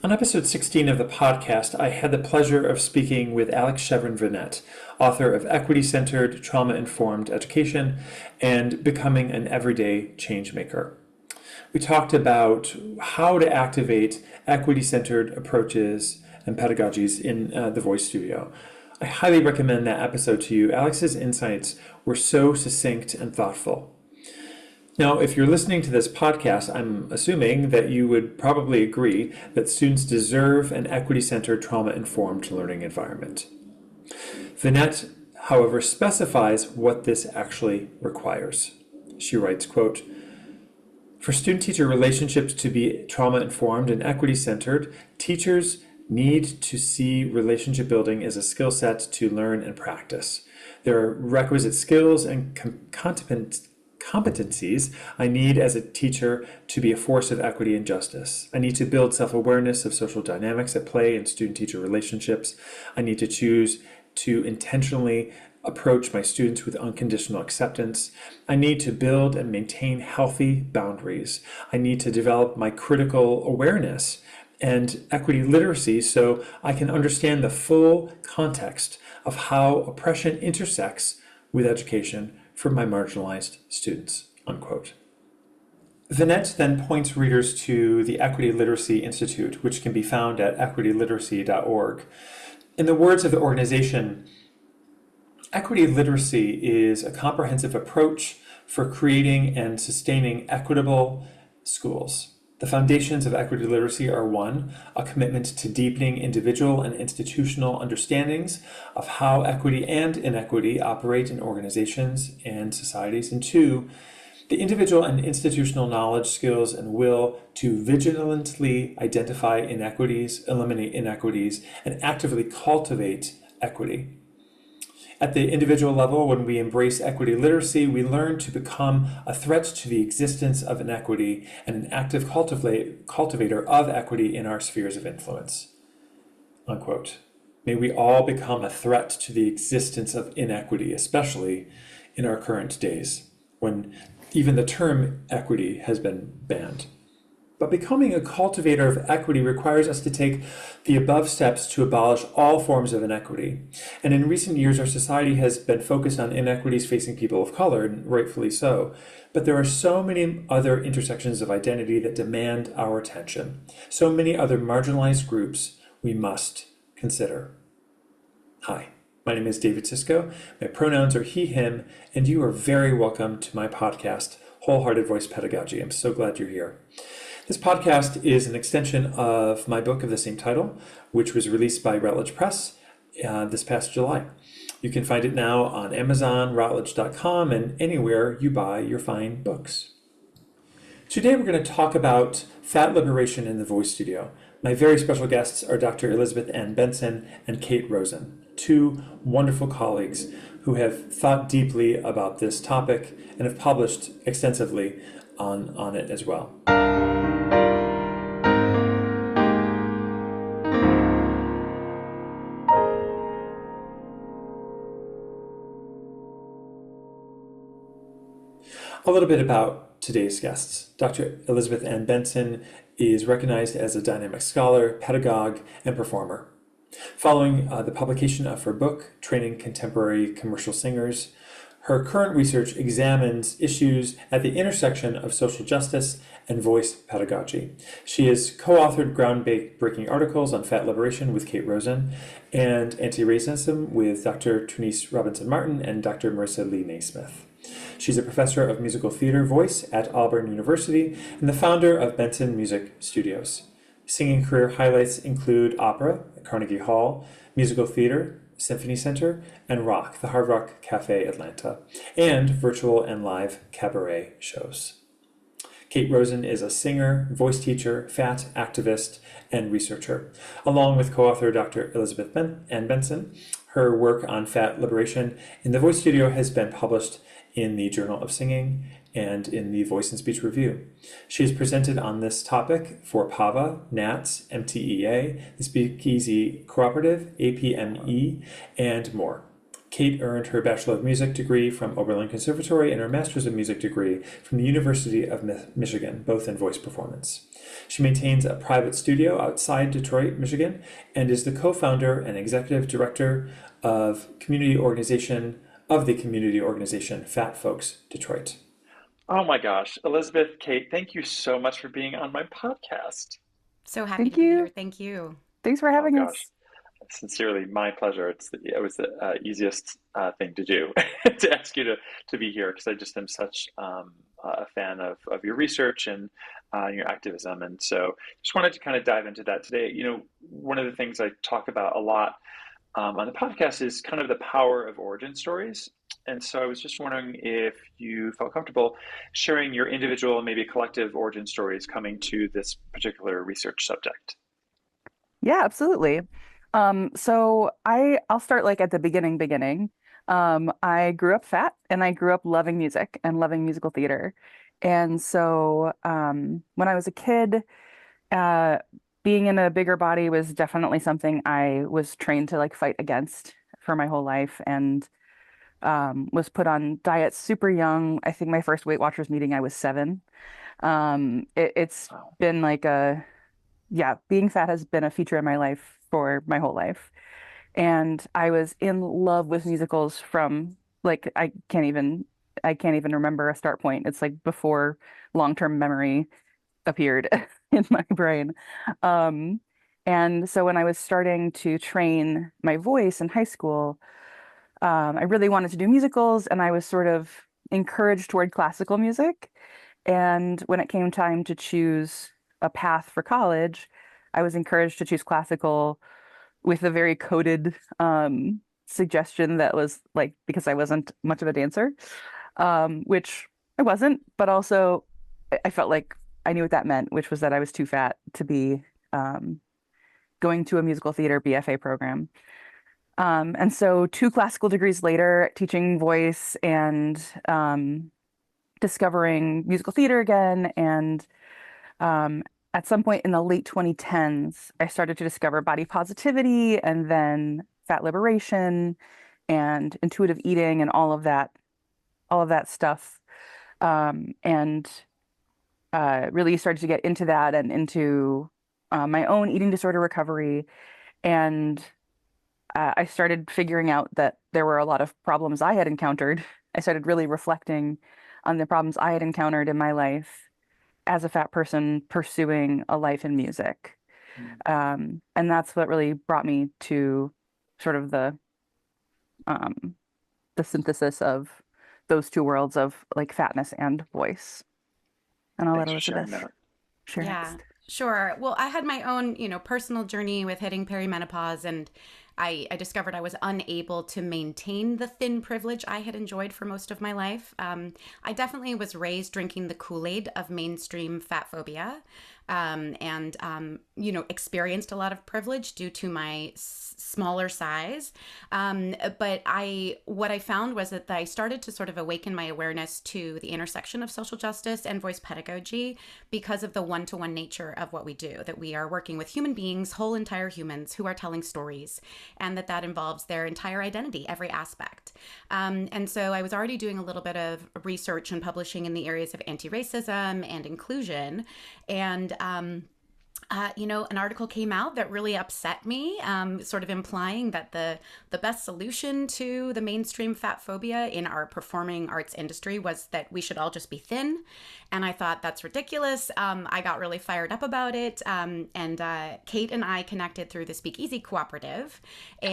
On episode 16 of the podcast, I had the pleasure of speaking with Alex Chevron-Vanette, author of Equity-Centered, Trauma-Informed Education and Becoming an Everyday Changemaker. We talked about how to activate equity-centered approaches and pedagogies in the Voice Studio. I highly recommend that episode to you. Alex's insights were so succinct and thoughtful. Now, if you're listening to this podcast, I'm assuming that you would probably agree that students deserve an equity-centered, trauma-informed learning environment. Vanette, however, specifies what this actually requires. She writes, quote, "For student-teacher relationships to be trauma-informed and equity-centered, teachers need to see relationship building as a skill set to learn and practice. There are requisite skills and competencies I need as a teacher to be a force of equity and justice. I need to build self-awareness of social dynamics at play in student-teacher relationships. I need to choose to intentionally approach my students with unconditional acceptance. I need to build and maintain healthy boundaries. I need to develop my critical awareness and equity literacy so I can understand the full context of how oppression intersects with education for my marginalized students," unquote. Vanette then points readers to the Equity Literacy Institute, which can be found at equityliteracy.org. In the words of the organization, equity literacy is a comprehensive approach for creating and sustaining equitable schools. The foundations of equity literacy are: 1, a commitment to deepening individual and institutional understandings of how equity and inequity operate in organizations and societies, and 2, the individual and institutional knowledge, skills, and will to vigilantly identify inequities, eliminate inequities, and actively cultivate equity. At the individual level, when we embrace equity literacy, we learn to become a threat to the existence of inequity and an active cultivator of equity in our spheres of influence, unquote. May we all become a threat to the existence of inequity, especially in our current days, when even the term equity has been banned. But becoming a cultivator of equity requires us to take the above steps to abolish all forms of inequity. And in recent years, our society has been focused on inequities facing people of color, and rightfully so. But there are so many other intersections of identity that demand our attention. So many other marginalized groups we must consider. Hi, my name is David Sisko. My pronouns are he, him, and you are very welcome to my podcast, Wholehearted Voice Pedagogy. I'm so glad you're here. This podcast is an extension of my book of the same title, which was released by Routledge Press this past July. You can find it now on Amazon, Routledge.com, and anywhere you buy your fine books. Today we're going to talk about fat liberation in the Voice Studio. My very special guests are Dr. Elizabeth Ann Benson and Kate Rosen, two wonderful colleagues who have thought deeply about this topic and have published extensively on it as well. A little bit about today's guests. Dr. Elizabeth Ann Benson is recognized as a dynamic scholar, pedagogue, and performer. Following the publication of her book, Training Contemporary Commercial Singers, her current research examines issues at the intersection of social justice and voice pedagogy. She has co-authored groundbreaking articles on fat liberation with Kate Rosen and anti-racism with Dr. Trinice Robinson-Martin and Dr. Marissa Lee Naismith. She's a professor of musical theater voice at Auburn University and the founder of Benson Music Studios. Singing career highlights include opera at Carnegie Hall, musical theater, Symphony Center, and Rock, the Hard Rock Cafe Atlanta, and virtual and live cabaret shows. Kate Rosen is a singer, voice teacher, fat activist, and researcher. Along with co-author Dr. Elizabeth Ann Benson, her work on fat liberation in the Voice Studio has been published in the Journal of Singing and in the Voice and Speech Review. She has presented on this topic for PAVA, NATS, MTEA, the Speakeasy Cooperative, APME, and more. Kate earned her Bachelor of Music degree from Oberlin Conservatory and her Master's of Music degree from the University of Michigan, both in voice performance. She maintains a private studio outside Detroit, Michigan, and is the co-founder and executive director of the community organization Fat Folks Detroit. Oh my gosh, Elizabeth, Kate, thank you so much for being on my podcast. So happy Thank to be here. you. Thank you. Thanks for Oh having gosh, us. sincerely, my pleasure. It was the easiest thing to do to ask you to be here because I just am such a fan of your research and your activism, and so just wanted to kind of dive into that today. One of the things I talk about a lot on the podcast is kind of the power of origin stories. And so I was just wondering if you felt comfortable sharing your individual and maybe collective origin stories coming to this particular research subject. Yeah, absolutely. I'll start like at the beginning. I grew up fat and I grew up loving music and loving musical theater. And so when I was a kid, uh being in a bigger body was definitely something I was trained to like fight against for my whole life and was put on diets super young. I think my first Weight Watchers meeting I was 7. It's Wow. been like a yeah, being fat has been a feature in my life for my whole life. And I was in love with musicals from like I can't even remember a start point. It's like before long-term memory appeared in my brain. Um, and so when I was starting to train my voice in high school, I really wanted to do musicals and I was sort of encouraged toward classical music. And when it came time to choose a path for college, I was encouraged to choose classical with a very coded suggestion that was like because I wasn't much of a dancer, which I wasn't, but also I felt like I knew what that meant, which was that I was too fat to be um, going to a musical theater BFA program. And so 2 classical degrees later, teaching voice and discovering musical theater again. And um, at some point in the late 2010s, I started to discover body positivity and then fat liberation and intuitive eating and all of that stuff. And really started to get into that and into my own eating disorder recovery. And I started figuring out that there were a lot of problems I had encountered. I started really reflecting on the problems I had encountered in my life as a fat person pursuing a life in music. And that's what really brought me to sort of um, the synthesis of those 2 worlds of like fatness and voice. And I'll let Thanks for sharing Elizabeth that. share Yeah, next. sure. Well, I had my own, personal journey with hitting perimenopause, and I discovered I was unable to maintain the thin privilege I had enjoyed for most of my life. I definitely was raised drinking the Kool-Aid of mainstream fat phobia, and experienced a lot of privilege due to my smaller size. But what I found was that I started to sort of awaken my awareness to the intersection of social justice and voice pedagogy because of the one-to-one nature of what we do, that we are working with human beings, whole entire humans who are telling stories, and that involves their entire identity, every aspect. And so I was already doing a little bit of research and publishing in the areas of anti-racism and inclusion. And an article came out that really upset me, sort of implying that the best solution to the mainstream fat phobia in our performing arts industry was that we should all just be thin. And I thought that's ridiculous. I got really fired up about it. And Kate and I connected through the Speakeasy Cooperative, Oh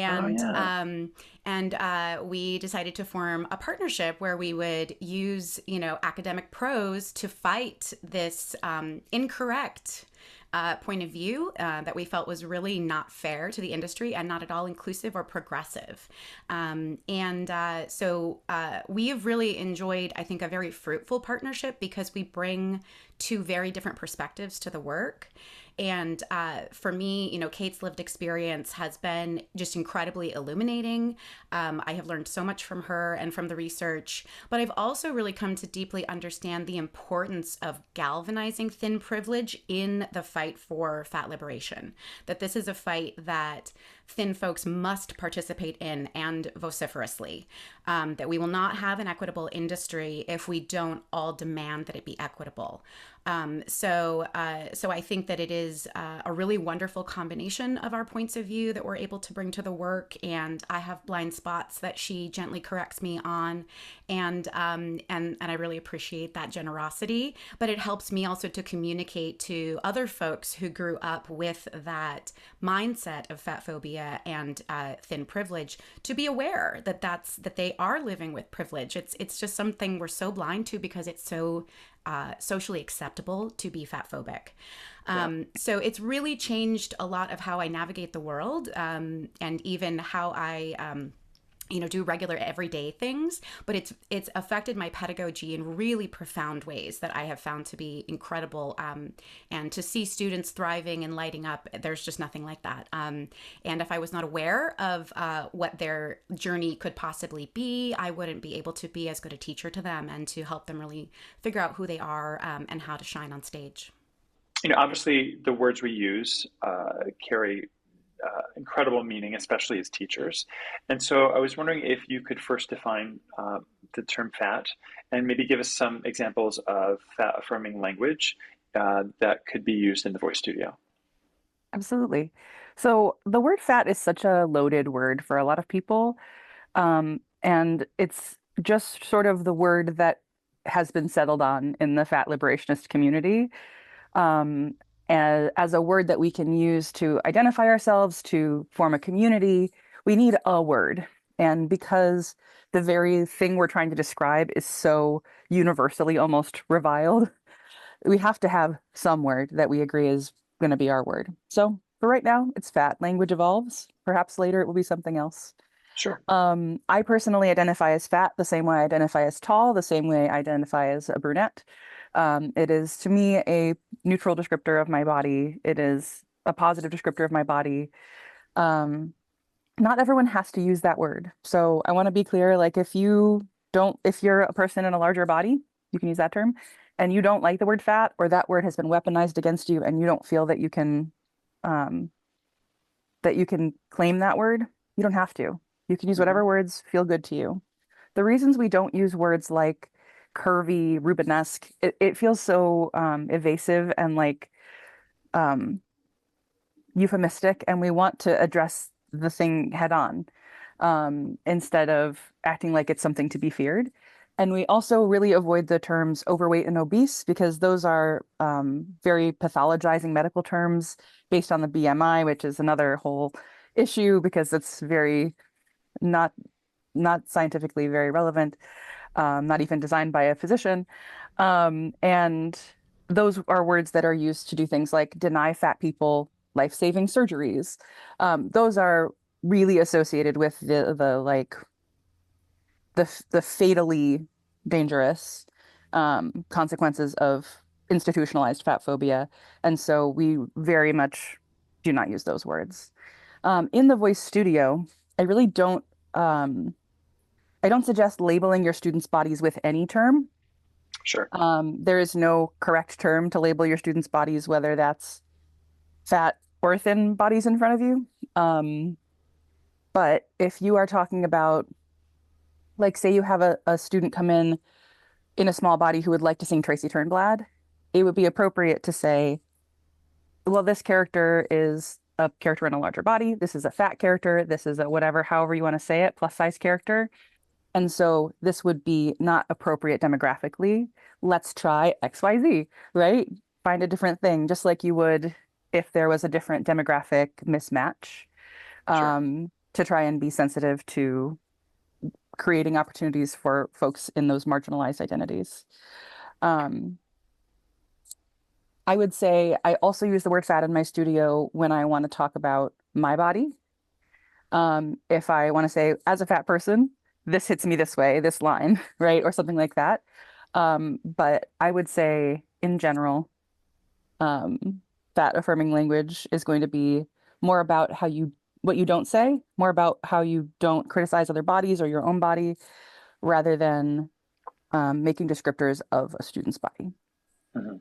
and yeah. we decided to form a partnership where we would use academic prose to fight this incorrect point of view that we felt was really not fair to the industry and not at all inclusive or progressive. So we have really enjoyed, I think, a very fruitful partnership because we bring 2 very different perspectives to the work. And for me, Kate's lived experience has been just incredibly illuminating. I have learned so much from her and from the research, but I've also really come to deeply understand the importance of galvanizing thin privilege in the fight for fat liberation. That this is a fight that thin folks must participate in, and vociferously. That we will not have an equitable industry if we don't all demand that it be equitable. So I think that it is a really wonderful combination of our points of view that we're able to bring to the work. And I have blind spots that she gently corrects me on, and I really appreciate that generosity. But it helps me also to communicate to other folks who grew up with that mindset of fat phobia and thin privilege to be aware that that they are living with privilege. It's just something we're so blind to because it's so socially acceptable to be fat phobic. Yeah. So it's really changed a lot of how I navigate the world, and even how I do regular everyday things. But it's affected my pedagogy in really profound ways that I have found to be incredible. And to see students thriving and lighting up, there's just nothing like that. And if I was not aware of what their journey could possibly be, I wouldn't be able to be as good a teacher to them and to help them really figure out who they are, and how to shine on stage. Obviously, the words we use carry incredible meaning, especially as teachers. And so I was wondering if you could first define the term fat and maybe give us some examples of fat affirming language that could be used in the voice studio. Absolutely. So the word fat is such a loaded word for a lot of people. And it's just sort of the word that has been settled on in the fat liberationist community, um, as a word that we can use to identify ourselves, to form a community. We need a word. And because the very thing we're trying to describe is so universally almost reviled, we have to have some word that we agree is going to be our word. So for right now, it's fat. Language evolves. Perhaps later it will be something else. Sure. I personally identify as fat the same way I identify as tall, the same way I identify as a brunette. It is, to me, a neutral descriptor of my body. It is a positive descriptor of my body. Um, Not everyone has to use that word. So I want to be clear, like if you're a person in a larger body, you can use that term, and you don't like the word fat, or that word has been weaponized against you and you don't feel um, that you can claim that word, you don't have to. You can use Hmm. whatever words feel good to you. The reasons we don't use words like curvy, Rubenesque, it feels so evasive and like um, euphemistic, and we want to address the thing head on, instead of acting like it's something to be feared. And we also really avoid the terms overweight and obese because those are very pathologizing medical terms based on the BMI, which is another whole issue because it's very not not scientifically very relevant, not even designed by a physician. And those are words that are used to do things like deny fat people life-saving surgeries. Those are really associated with the fatally dangerous consequences of institutionalized fat phobia. And so we very much do not use those words. In the voice studio, I really don't I don't suggest labeling your students' bodies with any term. Sure. There is no correct term to label your students' bodies, whether that's fat or thin bodies in front of you. Um, but if you are talking about, like, say you have a student come in a small body who would like to sing Tracy Turnblad, it would be appropriate to say, well, this character is a character in a larger body. This is a fat character. This is a whatever, however you want to say it, plus size character. And so this would be not appropriate demographically. Let's try XYZ, right? Find a different thing, just like you would if there was a different demographic mismatch, Sure. to try and be sensitive to creating opportunities for folks in those marginalized identities. Um, I would say I also use the word fat in my studio when I want to talk about my body. If I want to say, as a fat person, this hits me this way, this line, right? Or something like that. But I would say, in general, um, fat affirming language is going to be more about what you don't say, more about how you don't criticize other bodies or your own body, rather than making descriptors of a student's body. Hmm.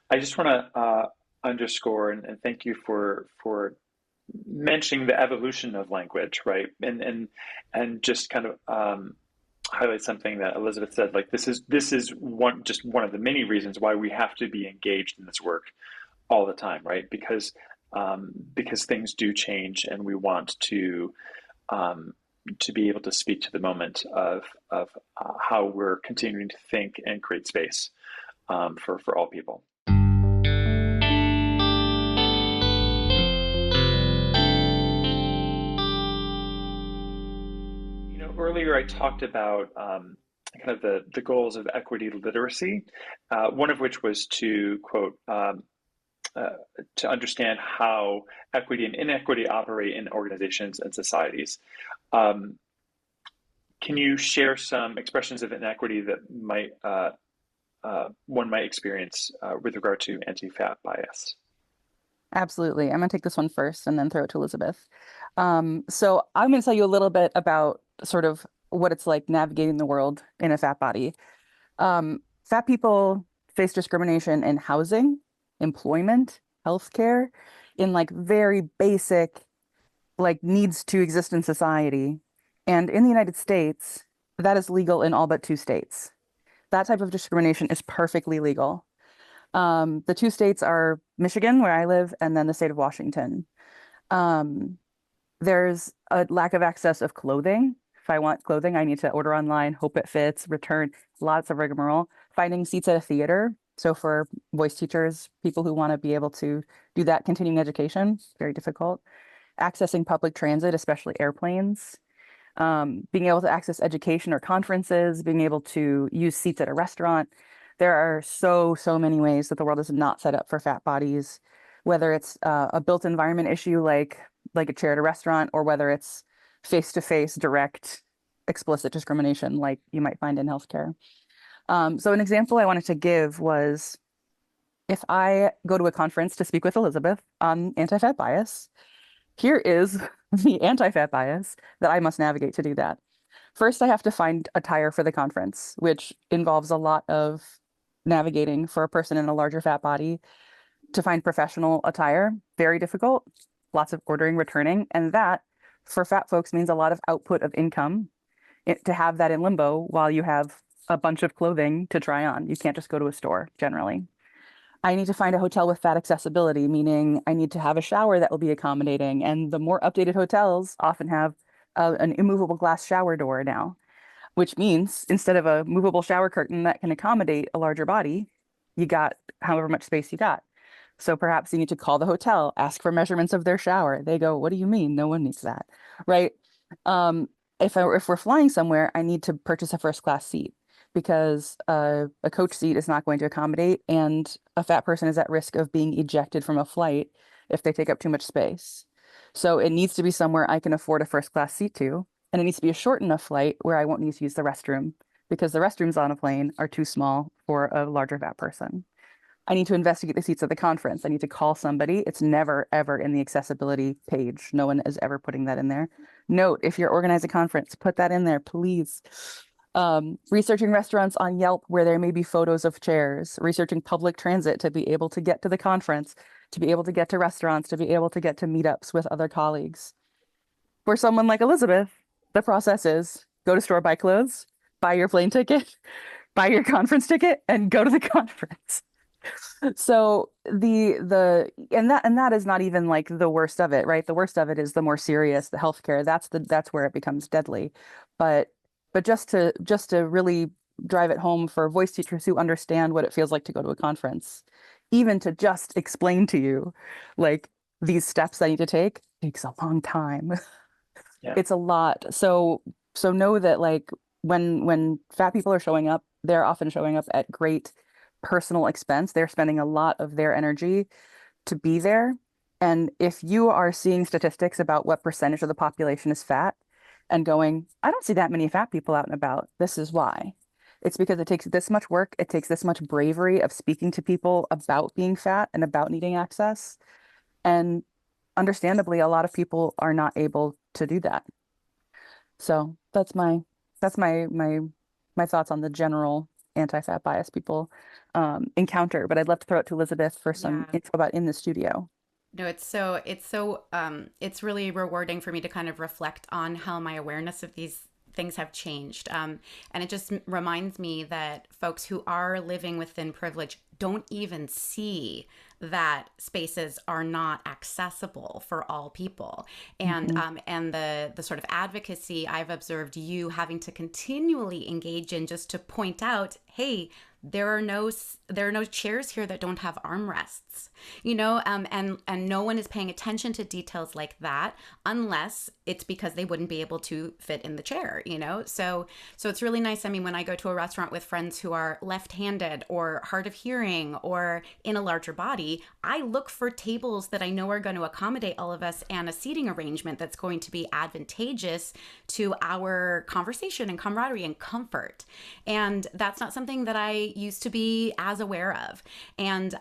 I just want to underscore and thank you for mentioning the evolution of language, right? And just kind of highlight something that Elizabeth said. Like this is one of the many reasons why we have to be engaged in this work all the time, right? Because things do change, and we want to be able to speak to the moment of how we're continuing to think and create space for all people. Earlier I talked about kind of the goals of equity literacy, one of which was to quote uh, to understand how equity and inequity operate in organizations and societies. Um, can you share some expressions of inequity that might one might experience with regard to anti-fat bias? Absolutely. I'm going to take this one first and then throw it to Elizabeth. So I'm going to tell you a little bit about sort of what it's like navigating the world in a fat body. Fat people face discrimination in housing, employment, healthcare, in like very basic like needs to exist in society. And in the United States, that is legal in all but two states. That type of discrimination is perfectly legal. The two states are Michigan, where I live, and then the state of Washington. Um, there's a lack of access of clothing. If I want clothing, I need to order online, hope it fits, return, lots of rigmarole. Finding seats at a theater. So for voice teachers, people who want to be able to do that continuing education, very difficult. Accessing public transit, especially airplanes. Being able to access education or conferences, being able to use seats at a restaurant. There are so many ways that the world is not set up for fat bodies, whether it's a built environment issue like a chair at a restaurant, or whether it's face-to-face, direct, explicit discrimination like you might find in healthcare. So an example I wanted to give was if I go to a conference to speak with Elizabeth on anti-fat bias, here is the anti-fat bias that I must navigate to do that. First, I have to find attire for the conference, which involves a lot of navigating for a person in a larger fat body to find professional attire. Very difficult, lots of ordering, returning, and that for fat folks means a lot of output of income to have that in limbo while you have a bunch of clothing to try on. You can't just go to a store generally. I need to find a hotel with fat accessibility, meaning I need to have a shower that will be accommodating. And the more updated hotels often have an immovable glass shower door now, which means instead of a movable shower curtain that can accommodate a larger body, you got however much space you got. So perhaps you need to call the hotel, ask for measurements of their shower. They go, "What do you mean? No one needs that," right? Um, if we're flying somewhere, I need to purchase a first class seat because a coach seat is not going to accommodate, and a fat person is at risk of being ejected from a flight if they take up too much space. So it needs to be somewhere I can afford a first class seat to, and it needs to be a short enough flight where I won't need to use the restroom because the restrooms on a plane are too small for a larger fat person. I need to investigate the seats at the conference. I need to call somebody. It's never, ever in the accessibility page. No one is ever putting that in there. Note, if you're organizing a conference, put that in there, please. Researching restaurants on Yelp where there may be photos of chairs, researching public transit to be able to get to the conference, to be able to get to restaurants, to be able to get to meetups with other colleagues. For someone like Elizabeth, the process is go to store, buy clothes, buy your plane ticket, buy your conference ticket, and go to the conference. So that is not even like the worst of it, right? The worst of it is the more serious, the healthcare. That's where it becomes deadly. But just to really drive it home for voice teachers who understand what it feels like to go to a conference, even to just explain to you like these steps I need to take takes a long time. Yeah. It's a lot. So know that like when fat people are showing up, they're often showing up at great personal expense. They're spending a lot of their energy to be there. And if you are seeing statistics about what percentage of the population is fat and going, I don't see that many fat people out and about, this is why. It's because it takes this much work. It takes this much bravery of speaking to people about being fat and about needing access. And understandably, a lot of people are not able to do that. So that's my thoughts on the general anti-fat bias people encounter. But I'd love to throw it to Elizabeth for some Yeah. info about in the studio. No, it's really rewarding for me to kind of reflect on how my awareness of these things have changed. And it just reminds me that folks who are living within privilege don't even see that spaces are not accessible for all people. And the sort of advocacy I've observed you having to continually engage in, just to point out, hey, there are no chairs here that don't have armrests, and no one is paying attention to details like that unless it's because they wouldn't be able to fit in the chair. So it's really nice. I mean, when I go to a restaurant with friends who are left-handed or hard of hearing or in a larger body, I look for tables that I know are going to accommodate all of us, and a seating arrangement that's going to be advantageous to our conversation and camaraderie and comfort. And that's not something that I used to be as aware of. And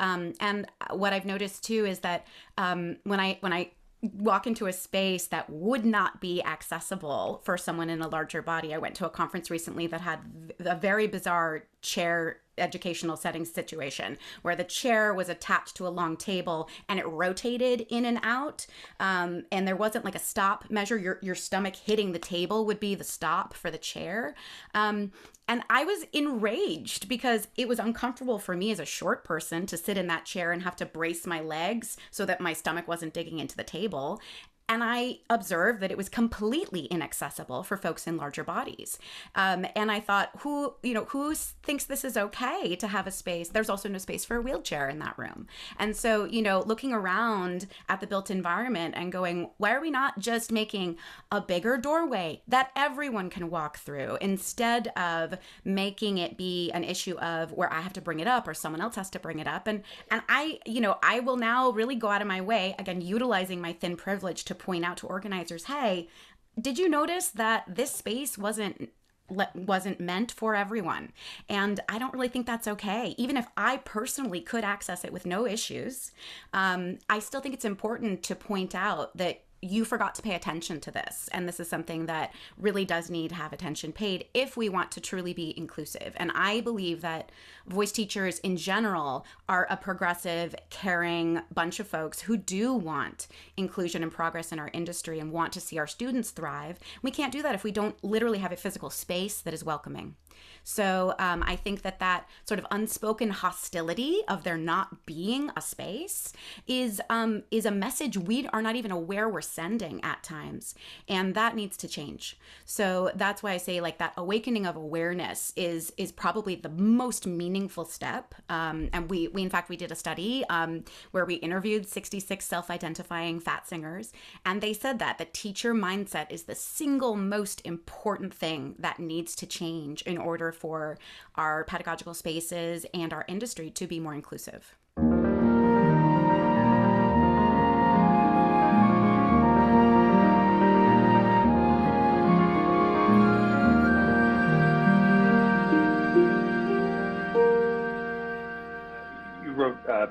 what I've noticed too is that when I walk into a space that would not be accessible for someone in a larger body. I went to a conference recently that had a very bizarre chair educational setting situation where the chair was attached to a long table and it rotated in and out, and there wasn't like a stop measure. Your stomach hitting the table would be the stop for the chair. And I was enraged because it was uncomfortable for me as a short person to sit in that chair and have to brace my legs so that my stomach wasn't digging into the table. And I observed that it was completely inaccessible for folks in larger bodies. And I thought, who thinks this is okay to have a space? There's also no space for a wheelchair in that room. And so, looking around at the built environment and going, why are we not just making a bigger doorway that everyone can walk through, instead of making it be an issue of where I have to bring it up or someone else has to bring it up? And I will now really go out of my way, again, utilizing my thin privilege, to point out to organizers, hey, did you notice that this space wasn't meant for everyone? And I don't really think that's okay. Even if I personally could access it with no issues, I still think it's important to point out that you forgot to pay attention to this. And this is something that really does need to have attention paid if we want to truly be inclusive. And I believe that voice teachers in general are a progressive, caring bunch of folks who do want inclusion and progress in our industry and want to see our students thrive. We can't do that if we don't literally have a physical space that is welcoming. So I think that sort of unspoken hostility of there not being a space is a message we are not even aware we're sending at times, and that needs to change. So that's why I say, like, that awakening of awareness is probably the most meaningful step. And we in fact we did a study where we interviewed 66 self-identifying fat singers, and they said that the teacher mindset is the single most important thing that needs to change in order for our pedagogical spaces and our industry to be more inclusive. You wrote a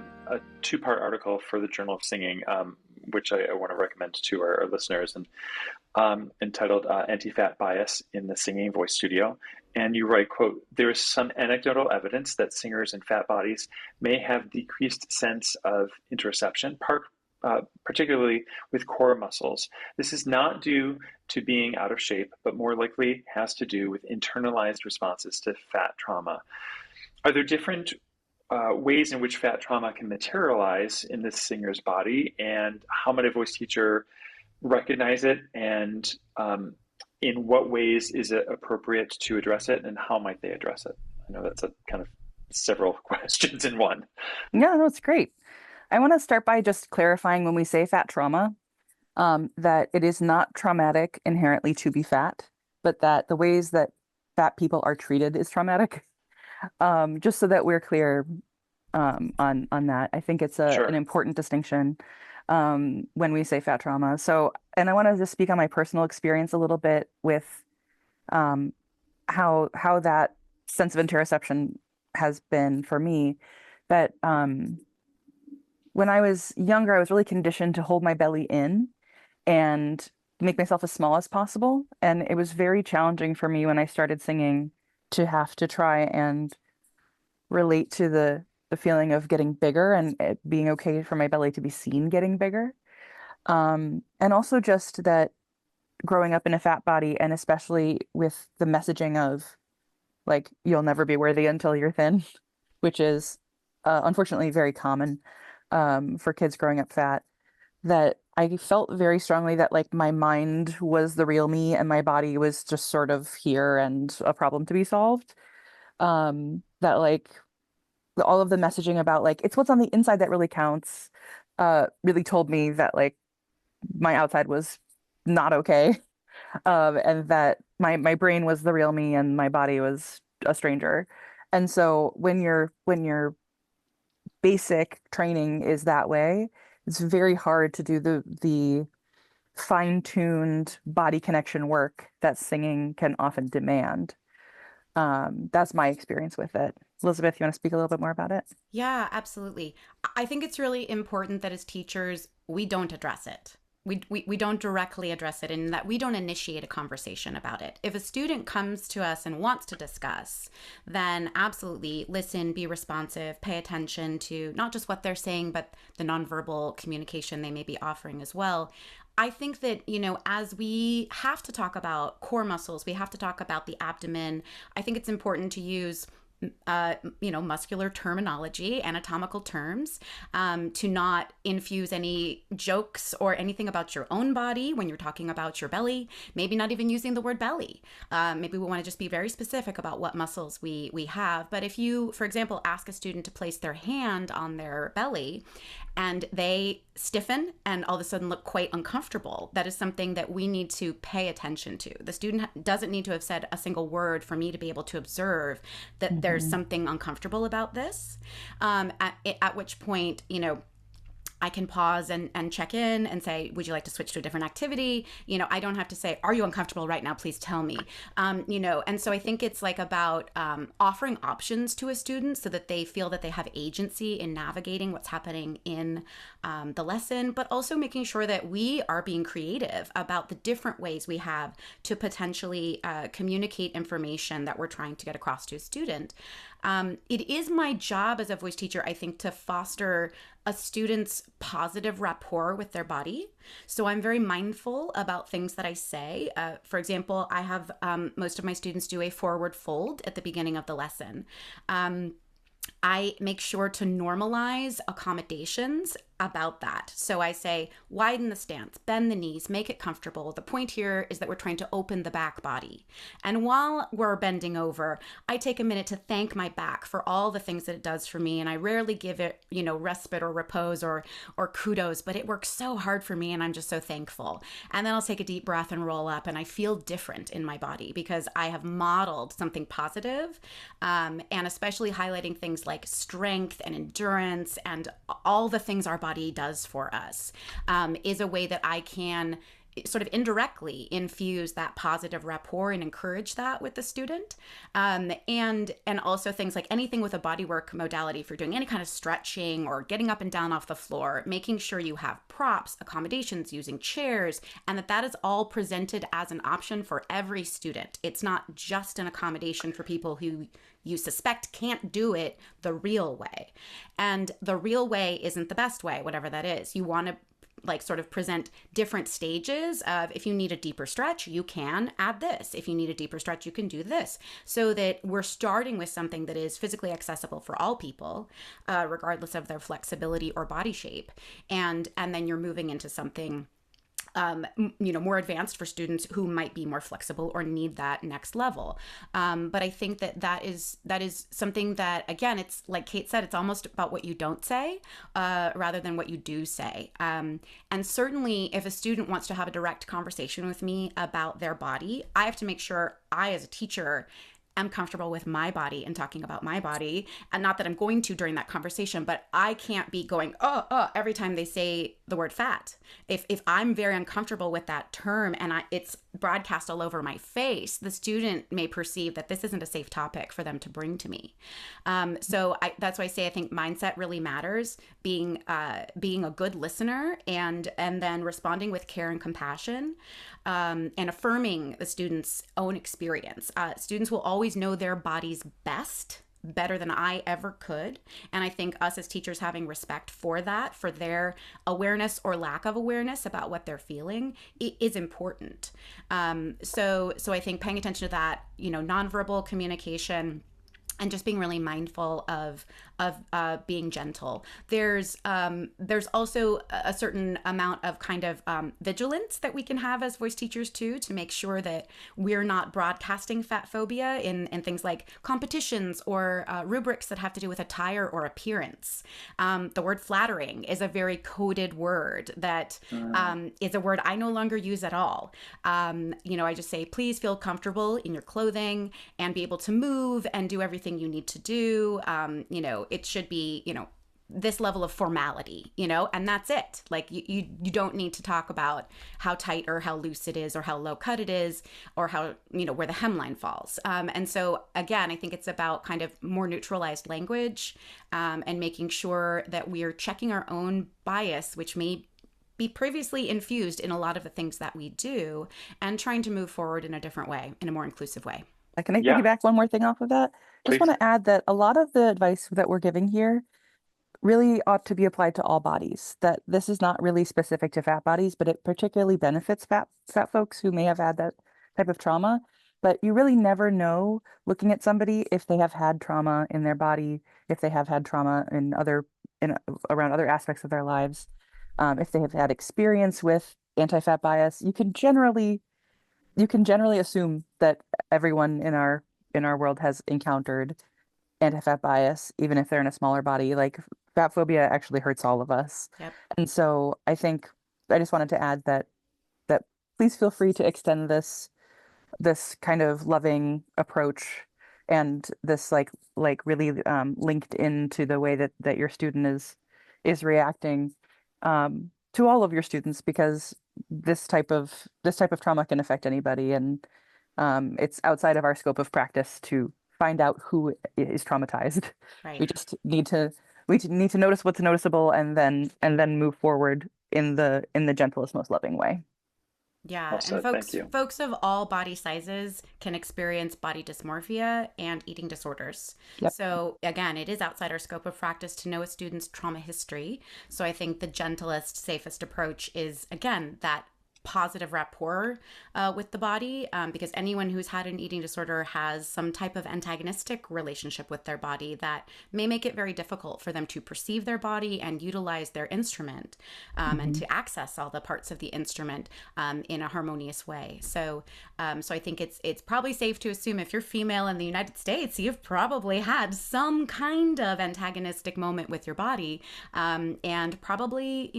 two-part article for the Journal of Singing, which I want to recommend to our listeners, and entitled Anti-Fat Bias in the Singing Voice Studio. And you write, quote, "There is some anecdotal evidence that singers in fat bodies may have decreased sense of interoception, particularly with core muscles. This is not due to being out of shape, but more likely has to do with internalized responses to fat trauma. Are there different ways in which fat trauma can materialize in the singer's body, and how might a voice teacher recognize it, and in what ways is it appropriate to address it, and how might they address it?" I know that's a kind of several questions in one. Yeah, no, it's great. I want to start by just clarifying, when we say fat trauma, that it is not traumatic inherently to be fat, but that the ways that fat people are treated is traumatic. Just so that we're clear on that. I think it's Sure. an important distinction when we say fat trauma. So, and I want to just speak on my personal experience a little bit with how that sense of interoception has been for me. That when I was younger, I was really conditioned to hold my belly in and make myself as small as possible. And it was very challenging for me when I started singing to have to try and relate to the feeling of getting bigger and it being okay for my belly to be seen getting bigger. And also just that growing up in a fat body, and especially with the messaging of like, you'll never be worthy until you're thin, which is unfortunately very common for kids growing up fat, that I felt very strongly that like my mind was the real me and my body was just sort of here and a problem to be solved. That like all of the messaging about like it's what's on the inside that really counts really told me that like my outside was not okay. And that my brain was the real me and my body was a stranger. And so when your basic training is that way, it's very hard to do the fine-tuned body connection work that singing can often demand. That's my experience with it. Elizabeth, you want to speak a little bit more about it? Yeah, absolutely. I think it's really important that as teachers, we don't address it. We don't directly address it and that we don't initiate a conversation about it. If a student comes to us and wants to discuss, then absolutely listen, be responsive, pay attention to not just what they're saying, but the nonverbal communication they may be offering as well. I think that, as we have to talk about core muscles, we have to talk about the abdomen. I think it's important to use muscular terminology, anatomical terms, to not infuse any jokes or anything about your own body when you're talking about your belly, maybe not even using the word belly. Maybe we want to just be very specific about what muscles we have. But if you, for example, ask a student to place their hand on their belly and they stiffen and all of a sudden look quite uncomfortable, that is something that we need to pay attention to. The student doesn't need to have said a single word for me to be able to observe that there's something uncomfortable about this, at which point, I can pause and check in and say, would you like to switch to a different activity? I don't have to say, are you uncomfortable right now? Please tell me. And so I think it's like about offering options to a student so that they feel that they have agency in navigating what's happening in the lesson, but also making sure that we are being creative about the different ways we have to potentially communicate information that we're trying to get across to a student. It is my job as a voice teacher, I think, to foster a student's positive rapport with their body. So I'm very mindful about things that I say. For example, I have most of my students do a forward fold at the beginning of the lesson. I make sure to normalize accommodations about that. So I say, widen the stance, bend the knees, make it comfortable. The point here is that we're trying to open the back body. And while we're bending over, I take a minute to thank my back for all the things that it does for me. And I rarely give it, respite or repose or kudos, but it works so hard for me and I'm just so thankful. And then I'll take a deep breath and roll up and I feel different in my body because I have modeled something positive, and especially highlighting things like strength and endurance and all the things our body does for us, is a way that I can sort of indirectly infuse that positive rapport and encourage that with the student. And also things like anything with a bodywork modality, for doing any kind of stretching or getting up and down off the floor, making sure you have props, accommodations, using chairs, and that is all presented as an option for every student. It's not just an accommodation for people who you suspect can't do it the real way. And the real way isn't the best way, whatever that is. You want to sort of present different stages of, if you need a deeper stretch, you can add this. If you need a deeper stretch, you can do this. So that we're starting with something that is physically accessible for all people, regardless of their flexibility or body shape. And then you're moving into something more advanced for students who might be more flexible or need that next level. But I think that is something that, again, it's like Kate said, it's almost about what you don't say rather than what you do say. And certainly if a student wants to have a direct conversation with me about their body, I have to make sure I, as a teacher, am comfortable with my body and talking about my body. And not that I'm going to during that conversation, but I can't be going, every time they say the word fat. If I'm very uncomfortable with that term and it's broadcast all over my face, the student may perceive that this isn't a safe topic for them to bring to me. So that's why I say I think mindset really matters, being a good listener and then responding with care and compassion, and affirming the student's own experience. Students will always know their bodies best, better than I ever could. And I think us as teachers having respect for that, for their awareness or lack of awareness about what they're feeling, is important. So I think paying attention to that, nonverbal communication, and just being really mindful of being gentle. There's also a certain amount of kind of vigilance that we can have as voice teachers too, to make sure that we're not broadcasting fat phobia in things like competitions or rubrics that have to do with attire or appearance. The word flattering is a very coded word that is a word I no longer use at all. I just say, please feel comfortable in your clothing and be able to move and do everything you need to do. It should be, this level of formality, and that's it. Like you don't need to talk about how tight or how loose it is or how low cut it is or how, where the hemline falls. And so again, I think it's about kind of more neutralized language, and making sure that we are checking our own bias, which may be previously infused in a lot of the things that we do, and trying to move forward in a different way, in a more inclusive way. Can I Yeah, piggyback one more thing off of that? Just please. want to add that a lot of the advice that we're giving here really ought to be applied to all bodies. That this is not really specific to fat bodies, but it particularly benefits fat folks who may have had that type of trauma. But you really never know looking at somebody if they have had trauma in their body, if they have had trauma in around other aspects of their lives, if they have had experience with anti-fat bias. You can generally assume that everyone in our world has encountered anti-fat bias, even if they're in a smaller body. Like fat phobia actually hurts all of us. Yep. And so I think I just wanted to add that please feel free to extend this kind of loving approach and this really linked into the way that your student is reacting, to all of your students, because this type of trauma can affect anybody, and it's outside of our scope of practice to find out who is traumatized. We Right. just need to notice what's noticeable, and then move forward in the gentlest, most loving way. Yeah, Well and said. Thank you. folks of all body sizes can experience body dysmorphia and eating disorders. Yep. So again, it is outside our scope of practice to know a student's trauma history. So I think the gentlest, safest approach is, again, that positive rapport with the body, because anyone who's had an eating disorder has some type of antagonistic relationship with their body that may make it very difficult for them to perceive their body and utilize their instrument, and to access all the parts of the instrument in a harmonious way. So I think it's probably safe to assume if you're female in the United States, you've probably had some kind of antagonistic moment with your body, and probably,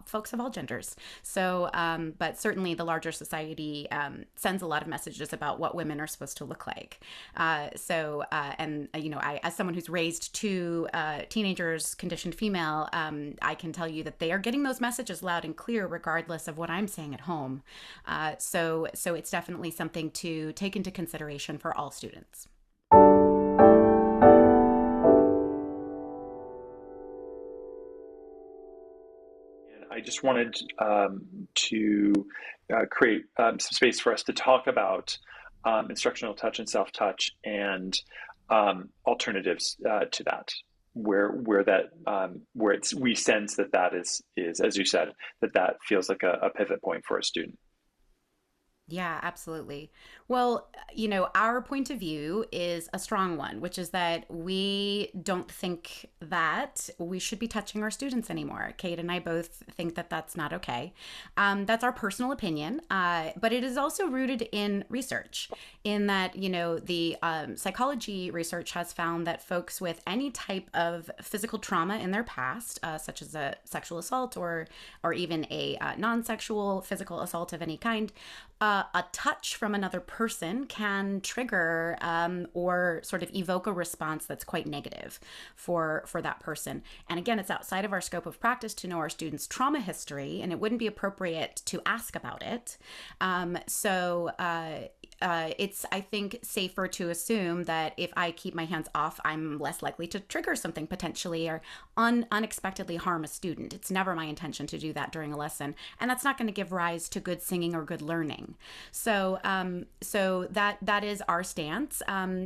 folks of all genders. So, but certainly the larger society sends a lot of messages about what women are supposed to look like. I, as someone who's raised two teenagers, conditioned female, I can tell you that they are getting those messages loud and clear, regardless of what I'm saying at home. So it's definitely something to take into consideration for all students. I just wanted to create some space for us to talk about instructional touch and self-touch, and alternatives to that, where we sense that is, as you said, that feels like a pivot point for a student. Yeah, absolutely. Well, our point of view is a strong one, which is that we don't think that we should be touching our students anymore. Kate and I both think that that's not okay. That's our personal opinion, but it is also rooted in research, in that, the psychology research has found that folks with any type of physical trauma in their past, such as a sexual assault or even a non-sexual physical assault of any kind, a touch from another person can trigger or sort of evoke a response that's quite negative for that person. And again, it's outside of our scope of practice to know our students' trauma history, and it wouldn't be appropriate to ask about it. It's, I think, safer to assume that if I keep my hands off, I'm less likely to trigger something potentially or unexpectedly harm a student. It's never my intention to do that during a lesson, and that's not going to give rise to good singing or good learning. So that is our stance.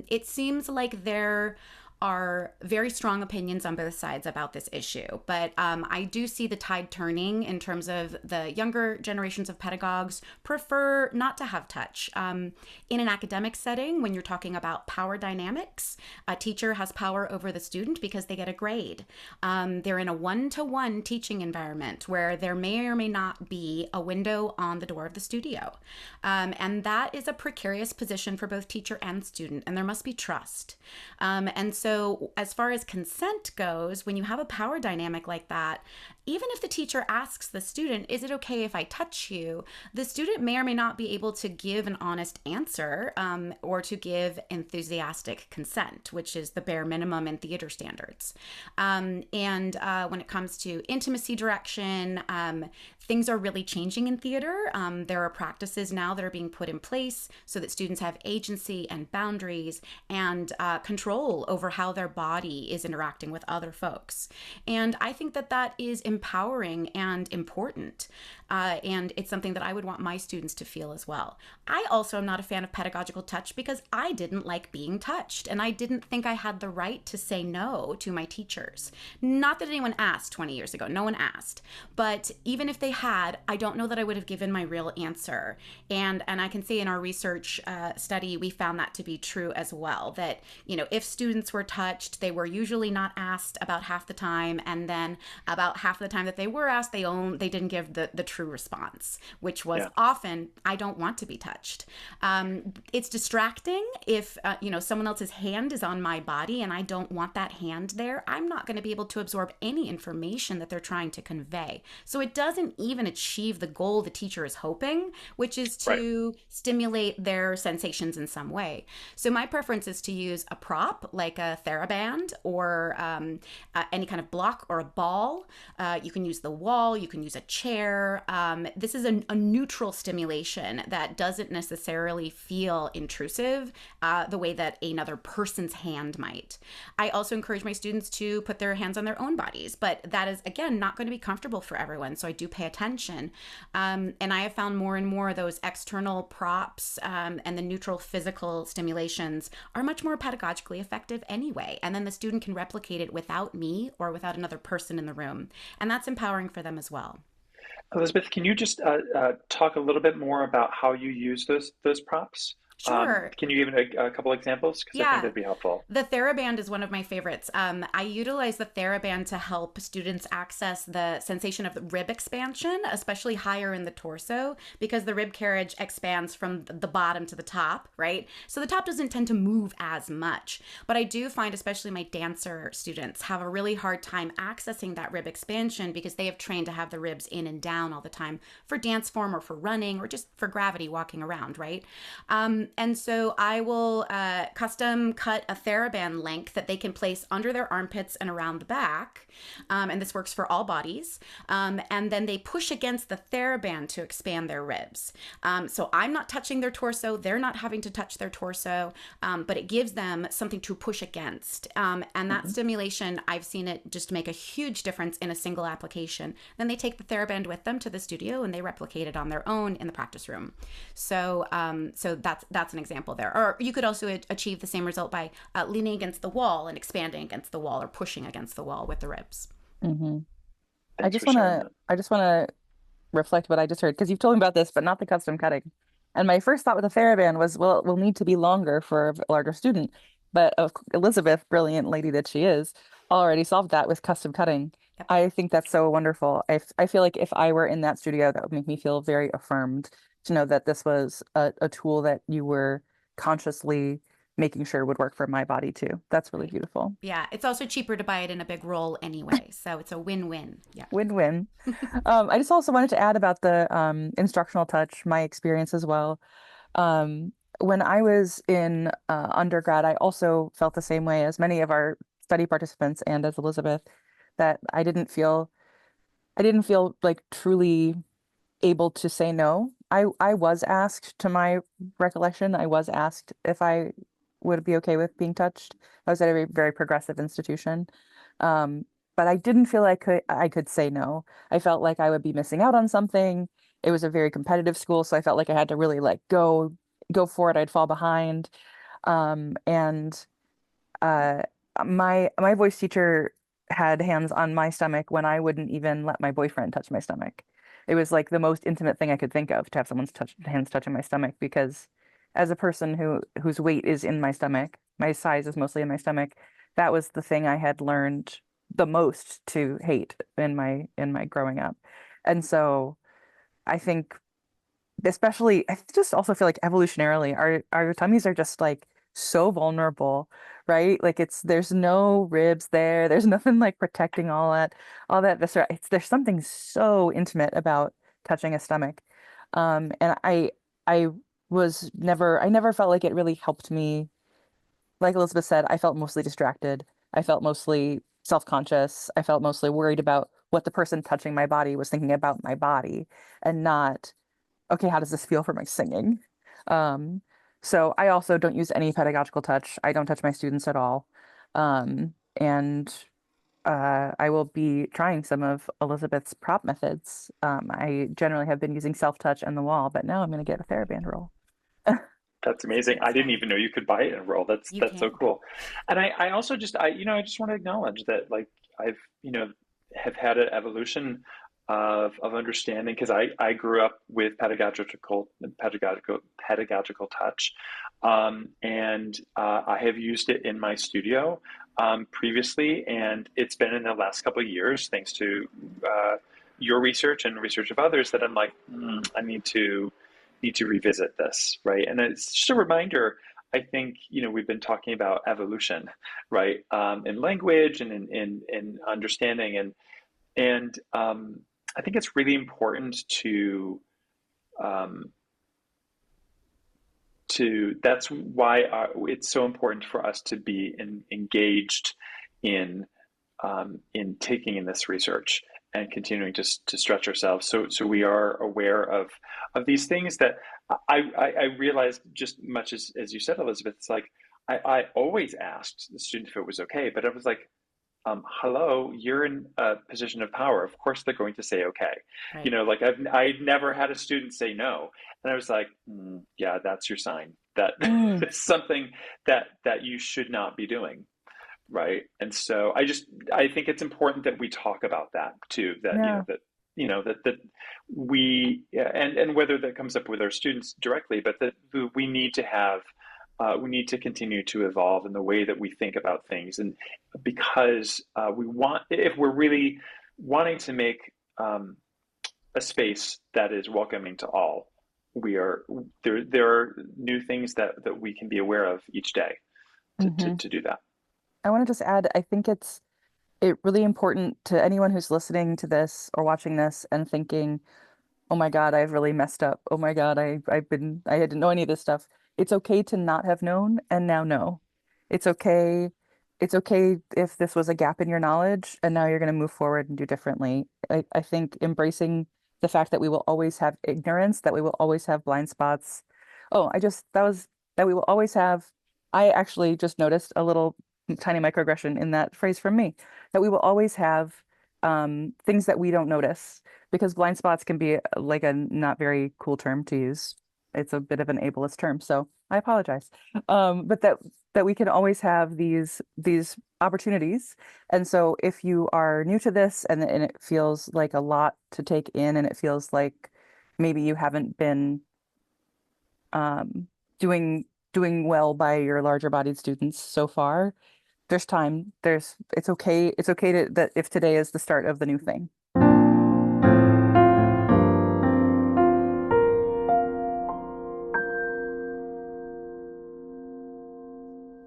It seems like there are very strong opinions on both sides about this issue, but I do see the tide turning in terms of the younger generations of pedagogues prefer not to have touch. In an academic setting, when you're talking about power dynamics, a teacher has power over the student because they get a grade. They're in a one-to-one teaching environment where there may or may not be a window on the door of the studio. And that is a precarious position for both teacher and student, and there must be trust. And so, as far as consent goes, when you have a power dynamic like that, even if the teacher asks the student, is it okay if I touch you? The student may or may not be able to give an honest answer or to give enthusiastic consent, which is the bare minimum in theater standards. And when it comes to intimacy direction, things are really changing in theater. There are practices now that are being put in place so that students have agency and boundaries and control over how their body is interacting with other folks. And I think that that is empowering and important. And it's something that I would want my students to feel as well. I also am not a fan of pedagogical touch because I didn't like being touched, and I didn't think I had the right to say no to my teachers. Not that anyone asked 20 years ago, no one asked. But even if they had, I don't know that I would have given my real answer. And I can see in our research study, we found that to be true as well, that, you know, if students were touched, they were usually not asked about half the time, and then about half the time that they were asked, they didn't give the true response, which was often, I don't want to be touched. It's distracting if, someone else's hand is on my body and I don't want that hand there. I'm not going to be able to absorb any information that they're trying to convey. So it doesn't even achieve the goal the teacher is hoping, which is to stimulate their sensations in some way. So my preference is to use a prop like a TheraBand or any kind of block or a ball. You can use the wall, you can use a chair. This is a neutral stimulation that doesn't necessarily feel intrusive the way that another person's hand might. I also encourage my students to put their hands on their own bodies, but that is, again, not going to be comfortable for everyone. So I do pay attention. And I have found more and more those external props and the neutral physical stimulations are much more pedagogically effective anyway. And then the student can replicate it without me or without another person in the room. And that's empowering for them as well. Elizabeth, can you just talk a little bit more about how you use those props? Sure. Can you give a couple examples? Because I think that'd be helpful. The TheraBand is one of my favorites. I utilize the TheraBand to help students access the sensation of the rib expansion, especially higher in the torso, because the rib carriage expands from the bottom to the top, right? So the top doesn't tend to move as much. But I do find, especially my dancer students, have a really hard time accessing that rib expansion because they have trained to have the ribs in and down all the time for dance form or for running or just for gravity walking around, right? And so I will custom cut a TheraBand length that they can place under their armpits and around the back. And this works for all bodies. And then they push against the TheraBand to expand their ribs. So I'm not touching their torso. They're not having to touch their torso, but it gives them something to push against. And that stimulation, I've seen it just make a huge difference in a single application. Then they take the TheraBand with them to the studio and they replicate it on their own in the practice room. So that's an example there. Or you could also achieve the same result by leaning against the wall and expanding against the wall or pushing against the wall with the ribs. Mm-hmm. I just want to reflect what I just heard because you've told me about this, but not the custom cutting. And my first thought with the TheraBand was, well, it will need to be longer for a larger student. But Elizabeth, brilliant lady that she is, already solved that with custom cutting. Yep. I think that's so wonderful. I feel like if I were in that studio, that would make me feel very affirmed to know that this was a tool that you were consciously making sure would work for my body too. That's really beautiful. Yeah, it's also cheaper to buy it in a big roll anyway, so it's a win-win. Yeah. Win-win. I just also wanted to add about the instructional touch, my experience as well. When I was in undergrad, I also felt the same way as many of our study participants and as Elizabeth, that I didn't feel like truly able to say no. I was asked, to my recollection, I was asked if I would be okay with being touched. I was at a very, very progressive institution. But I didn't feel like I could say no. I felt like I would be missing out on something. It was a very competitive school, so I felt like I had to really like go for it. I'd fall behind. And my voice teacher had hands on my stomach when I wouldn't even let my boyfriend touch my stomach. It was like the most intimate thing I could think of to have someone's hands touching my stomach because as a person whose weight is in my stomach, my size is mostly in my stomach, that was the thing I had learned the most to hate in my growing up. And so I think especially I just also feel like evolutionarily our tummies are just like so vulnerable, right? Like it's there's no ribs there, there's nothing like protecting all that viscera. It's there's something so intimate about touching a stomach. And I I never felt like it really helped me. Like Elizabeth said, I felt mostly distracted. I felt mostly self-conscious. I felt mostly worried about what the person touching my body was thinking about my body and not okay, how does this feel for my singing? Um, so I also don't use any pedagogical touch. I don't touch my students at all. And I will be trying some of Elizabeth's prop methods. I generally have been using self-touch and the wall, but now I'm going to get a TheraBand roll. That's amazing. I didn't even know you could buy it in a roll. You That's so can. cool. And I also just I just want to acknowledge that like I've have had an evolution of understanding because I grew up with pedagogical touch, and I have used it in my studio previously, and it's been in the last couple of years thanks to your research and research of others that I'm like I need to revisit this, right? And it's just a reminder. I think we've been talking about evolution, right, in language and in understanding, and I think it's really important um, to that's why it's so important for us to be engaged in taking in this research and continuing to stretch ourselves so we are aware of these things that I realized just much as you said, Elizabeth. It's like I always asked the student if it was okay, but I was like, hello, you're in a position of power. Of course they're going to say okay. Right. Like I never had a student say no. And I was like, yeah, that's your sign that Mm, it's something that you should not be doing. Right. And so I think it's important that we talk about that too, that, yeah. that we, yeah, and whether that comes up with our students directly, but that we need to we need to continue to evolve in the way that we think about things. And because if we're really wanting to make a space that is welcoming to all, we are, there are new things that we can be aware of each day Hmm. to do that. I want to just add, I think it really important to anyone who's listening to this or watching this and thinking, oh my God, I've really messed up. Oh my God, I didn't know any of this stuff. It's okay to not have known and now know. It's okay. It's okay if this was a gap in your knowledge and now you're going to move forward and do differently. I think embracing the fact that we will always have ignorance, that we will always have blind spots. Oh, that we will always have. I actually just noticed a little tiny microaggression in that phrase from me, that we will always have things that we don't notice because blind spots can be like a not very cool term to use. It's a bit of an ableist term, so I apologize. But that we can always have these opportunities. And so if you are new to this and it feels like a lot to take in and it feels like maybe you haven't been um, doing doing well by your larger bodied students so far, there's time. It's okay. It's okay to that if today is the start of the new thing.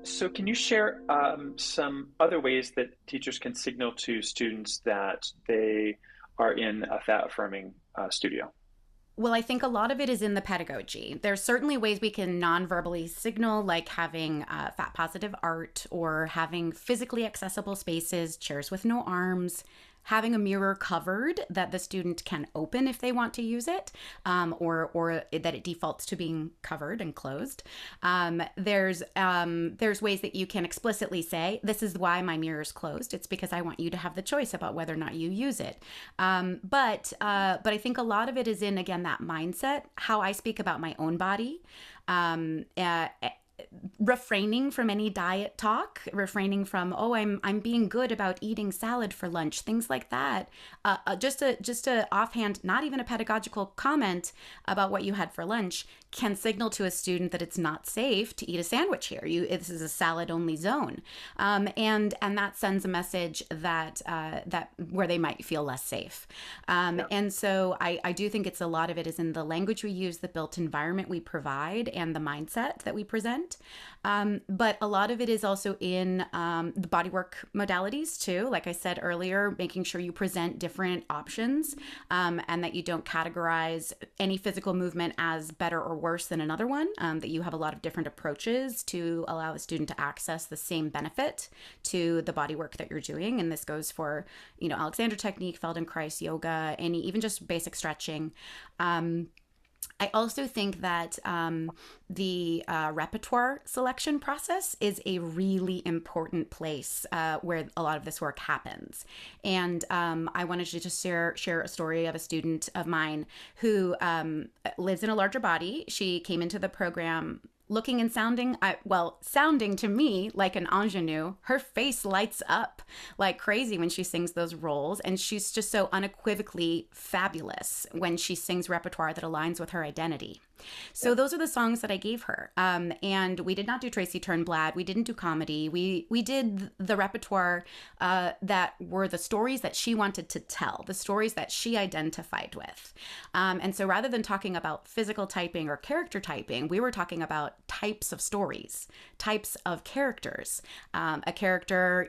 So, can you share some other ways that teachers can signal to students that they are in a fat affirming studio? Well, I think a lot of it is in the pedagogy. There's certainly ways we can non-verbally signal, like having fat positive art or having physically accessible spaces, chairs with no arms, having a mirror covered that the student can open if they want to use it, or that it defaults to being covered and closed. There's ways that you can explicitly say, "This is why my mirror is closed. It's because I want you to have the choice about whether or not you use it." But I think a lot of it is in again that mindset, how I speak about my own body. refraining from any diet talk, refraining from, oh, I'm being good about eating salad for lunch, things like that. Just a offhand, not even a pedagogical comment about what you had for lunch can signal to a student that it's not safe to eat a sandwich here. This is a salad only zone, and that sends a message that that where they might feel less safe. And so I do think it's a lot of it is in the language we use, the built environment we provide, and the mindset that we present. But a lot of it is also in the bodywork modalities too. Like I said earlier, making sure you present different options, and that you don't categorize any physical movement as better or worse than another one, that you have a lot of different approaches to allow the student to access the same benefit to the body work that you're doing. And this goes for, Alexander technique, Feldenkrais, yoga, even just basic stretching. I also think that the repertoire selection process is a really important place where a lot of this work happens. And I wanted to just share a story of a student of mine who lives in a larger body. She came into the program looking and sounding to me like an ingenue. Her face lights up like crazy when she sings those roles, and she's just so unequivocally fabulous when she sings repertoire that aligns with her identity. So those are the songs that I gave her. And we did not do Tracy Turnblad. We didn't do comedy. We did the repertoire that were the stories that she wanted to tell, the stories that she identified with. And so rather than talking about physical typing or character typing, we were talking about types of stories, types of characters, a character,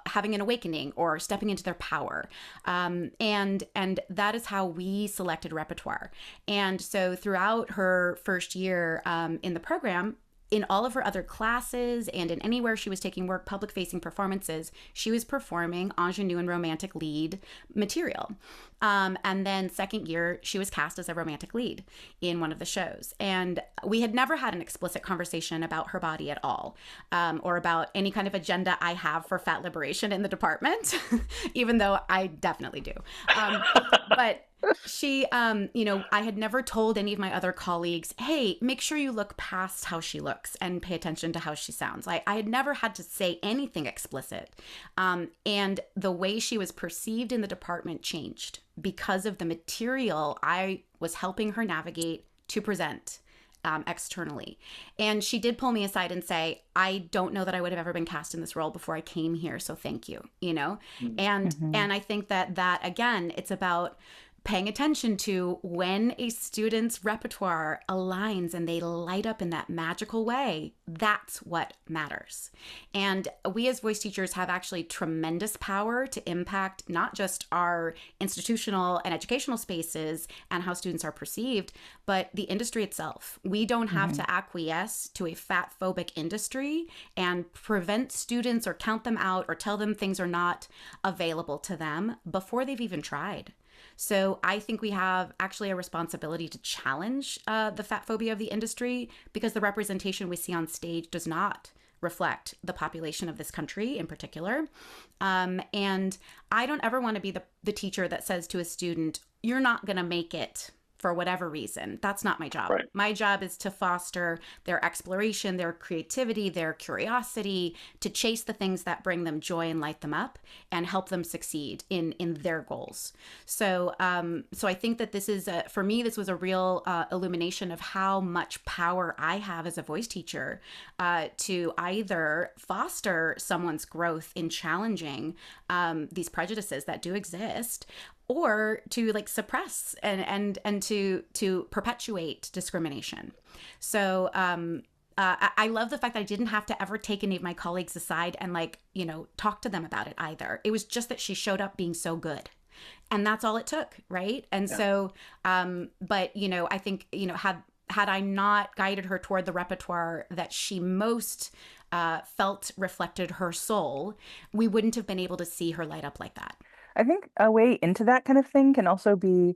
having an awakening or stepping into their power. And that is how we selected repertoire. And so throughout her first year in the program, in all of her other classes and in anywhere she was taking work, public facing performances, she was performing ingenue and romantic lead material. And then second year, she was cast as a romantic lead in one of the shows. And we had never had an explicit conversation about her body at all, or about any kind of agenda I have for fat liberation in the department, even though I definitely do. But she, I had never told any of my other colleagues, hey, make sure you look past how she looks and pay attention to how she sounds. I had never had to say anything explicit. And the way she was perceived in the department changed because of the material I was helping her navigate to present externally. And she did pull me aside and say, I don't know that I would have ever been cast in this role before I came here, so thank you, And I think that again, it's about paying attention to when a student's repertoire aligns and they light up in that magical way. That's what matters. And we as voice teachers have actually tremendous power to impact not just our institutional and educational spaces and how students are perceived, but the industry itself. We don't have to acquiesce to a fat phobic industry and prevent students or count them out or tell them things are not available to them before they've even tried. So I think we have actually a responsibility to challenge the fat phobia of the industry, because the representation we see on stage does not reflect the population of this country in particular. And I don't ever want to be the teacher that says to a student, you're not going to make it for whatever reason. That's not my job. Right. My job is to foster their exploration, their creativity, their curiosity, to chase the things that bring them joy and light them up and help them succeed in their goals. So I think that this is, for me, this was a real illumination of how much power I have as a voice teacher to either foster someone's growth in challenging these prejudices that do exist, or to suppress and to perpetuate discrimination. So I love the fact that I didn't have to ever take any of my colleagues aside and talk to them about it either. It was just that she showed up being so good. And that's all it took, right? And so, but I think, had I not guided her toward the repertoire that she most felt reflected her soul, we wouldn't have been able to see her light up like that. I think a way into that kind of thing can also be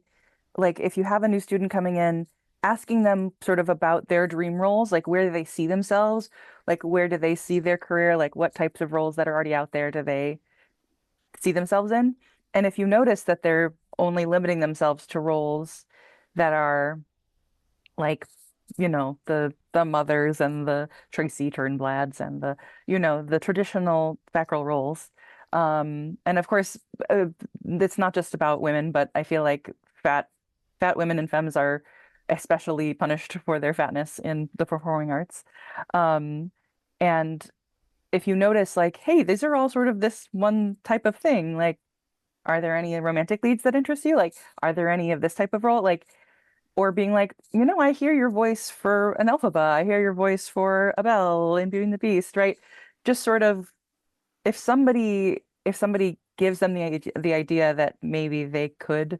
if you have a new student coming in, asking them sort of about their dream roles, where do they see themselves, where do they see their career, what types of roles that are already out there do they see themselves in? And if you notice that they're only limiting themselves to roles that are the mothers and the Tracy Turnblads and the traditional back row roles. And of course, it's not just about women, but I feel like fat women and femmes are especially punished for their fatness in the performing arts. Um, and if you notice, like, hey, these are all sort of this one type of thing, like, are there any romantic leads that interest you? Like, are there any of this type of role? Like, or being like, I hear your voice for an Elphaba. I hear your voice for a Belle in Beauty and the Beast, right? Just sort of, if somebody gives them the idea that maybe they could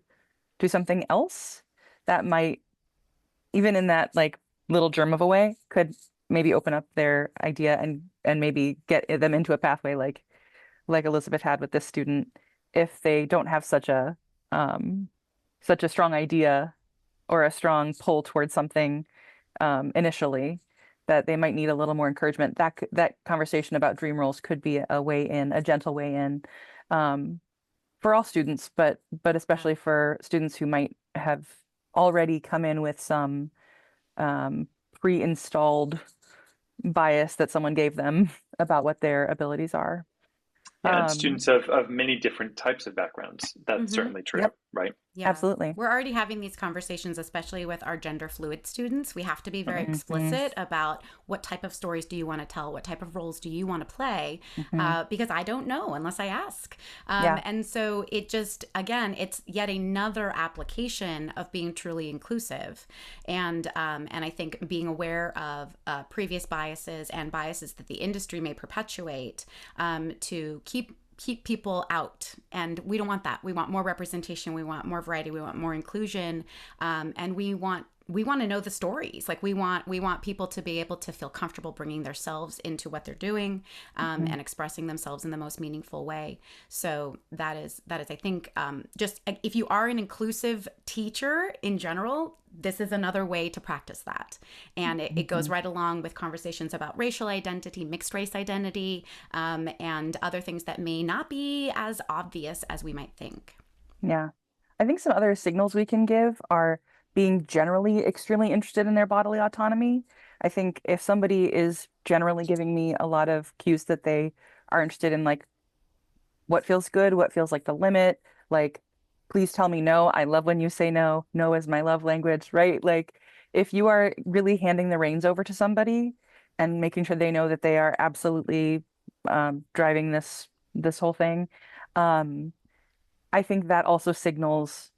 do something else, that might, even in that like little germ of a way, could maybe open up their idea and maybe get them into a pathway like Elizabeth had with this student, if they don't have um such a strong idea or a strong pull towards something initially, that they might need a little more encouragement. That conversation about dream roles could be a way in, a gentle way in, um, for all students, but Yeah. especially for students who might have already come in with some um, pre-installed bias that someone gave them about what their abilities are. Yeah, and Um, students of many different types of backgrounds. That's Mm-hmm. certainly true, yep, right? Yeah. absolutely. We're already having these conversations, especially with our gender fluid students. We have to be very Hmm. explicit about what type of stories do you want to tell? What type of roles do you want to play? Hmm. Because I don't know unless I ask. Yeah. And so it just, again, it's yet another application of being truly inclusive. And I think being aware of previous biases and biases that the industry may perpetuate, to keep people out, and we don't want that. We want more representation, we want more variety, we want more inclusion, and we want to know the stories. Like we want people to be able to feel comfortable bringing themselves into what they're doing, Hmm. and expressing themselves in the most meaningful way. So that is I think, just if you are an inclusive teacher in general, this is another way to practice that. And it goes Hmm. right along with conversations about racial identity, mixed race identity, and other things that may not be as obvious as we might think. Yeah. I think some other signals we can give are being generally extremely interested in their bodily autonomy. I think if somebody is generally giving me a lot of cues that they are interested in, like, what feels good, what feels like the limit, like, please tell me no. I love when you say no. No is my love language, right? Like, if you are really handing the reins over to somebody and making sure they know that they are absolutely driving this whole thing, um, I think that also signals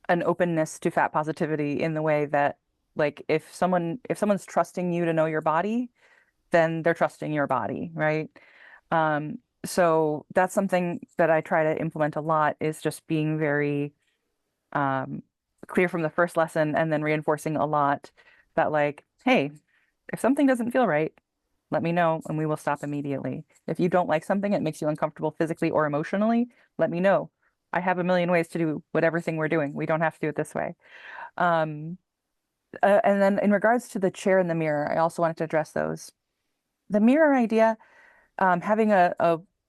an openness to fat positivity in the way that, like, if someone's trusting you to know your body, then they're trusting your body, right? So that's something that I try to implement a lot, is just being very um, clear from the first lesson, and then reinforcing a lot that, like, hey, if something doesn't feel right, let me know and we will stop immediately. If you don't like something, it makes you uncomfortable physically or emotionally, let me know. I have a million ways to do whatever thing we're doing. We don't have to do it this way. Um, and then in regards to the chair and the mirror, I also wanted to address those. The mirror idea, having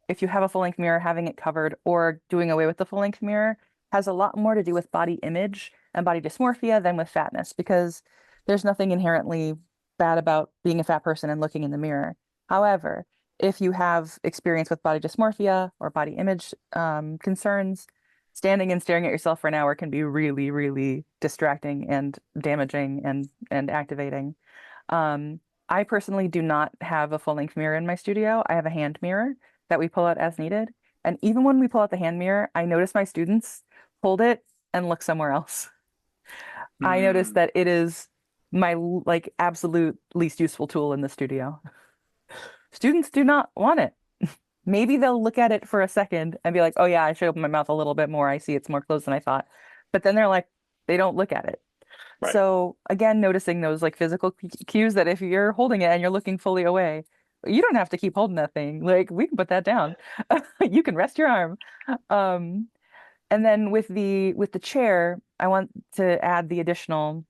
if you have a full length mirror, having it covered or doing away with the full length mirror has a lot more to do with body image and body dysmorphia than with fatness, because there's nothing inherently bad about being a fat person and looking in the mirror. However, if you have experience with body dysmorphia or body image concerns, standing and staring at yourself for an hour can be really, really distracting and damaging and activating. Um, I personally do not have a full length mirror in my studio. I have a hand mirror that we pull out as needed. And even when we pull out the hand mirror, I notice my students hold it and look somewhere else. I notice Hmm. that it is my like absolute least useful tool in the studio. Students do not want it. Maybe they'll look at it for a second and be like, oh yeah, I should open my mouth a little bit more. I see it's more closed than I thought. But then they're like, they don't look at it. Right. So again, noticing those like physical cues, that if you're holding it and you're looking fully away, you don't have to keep holding that thing. Like, we can put that down. You can rest your arm. Um, and then with the chair, I want to add the additional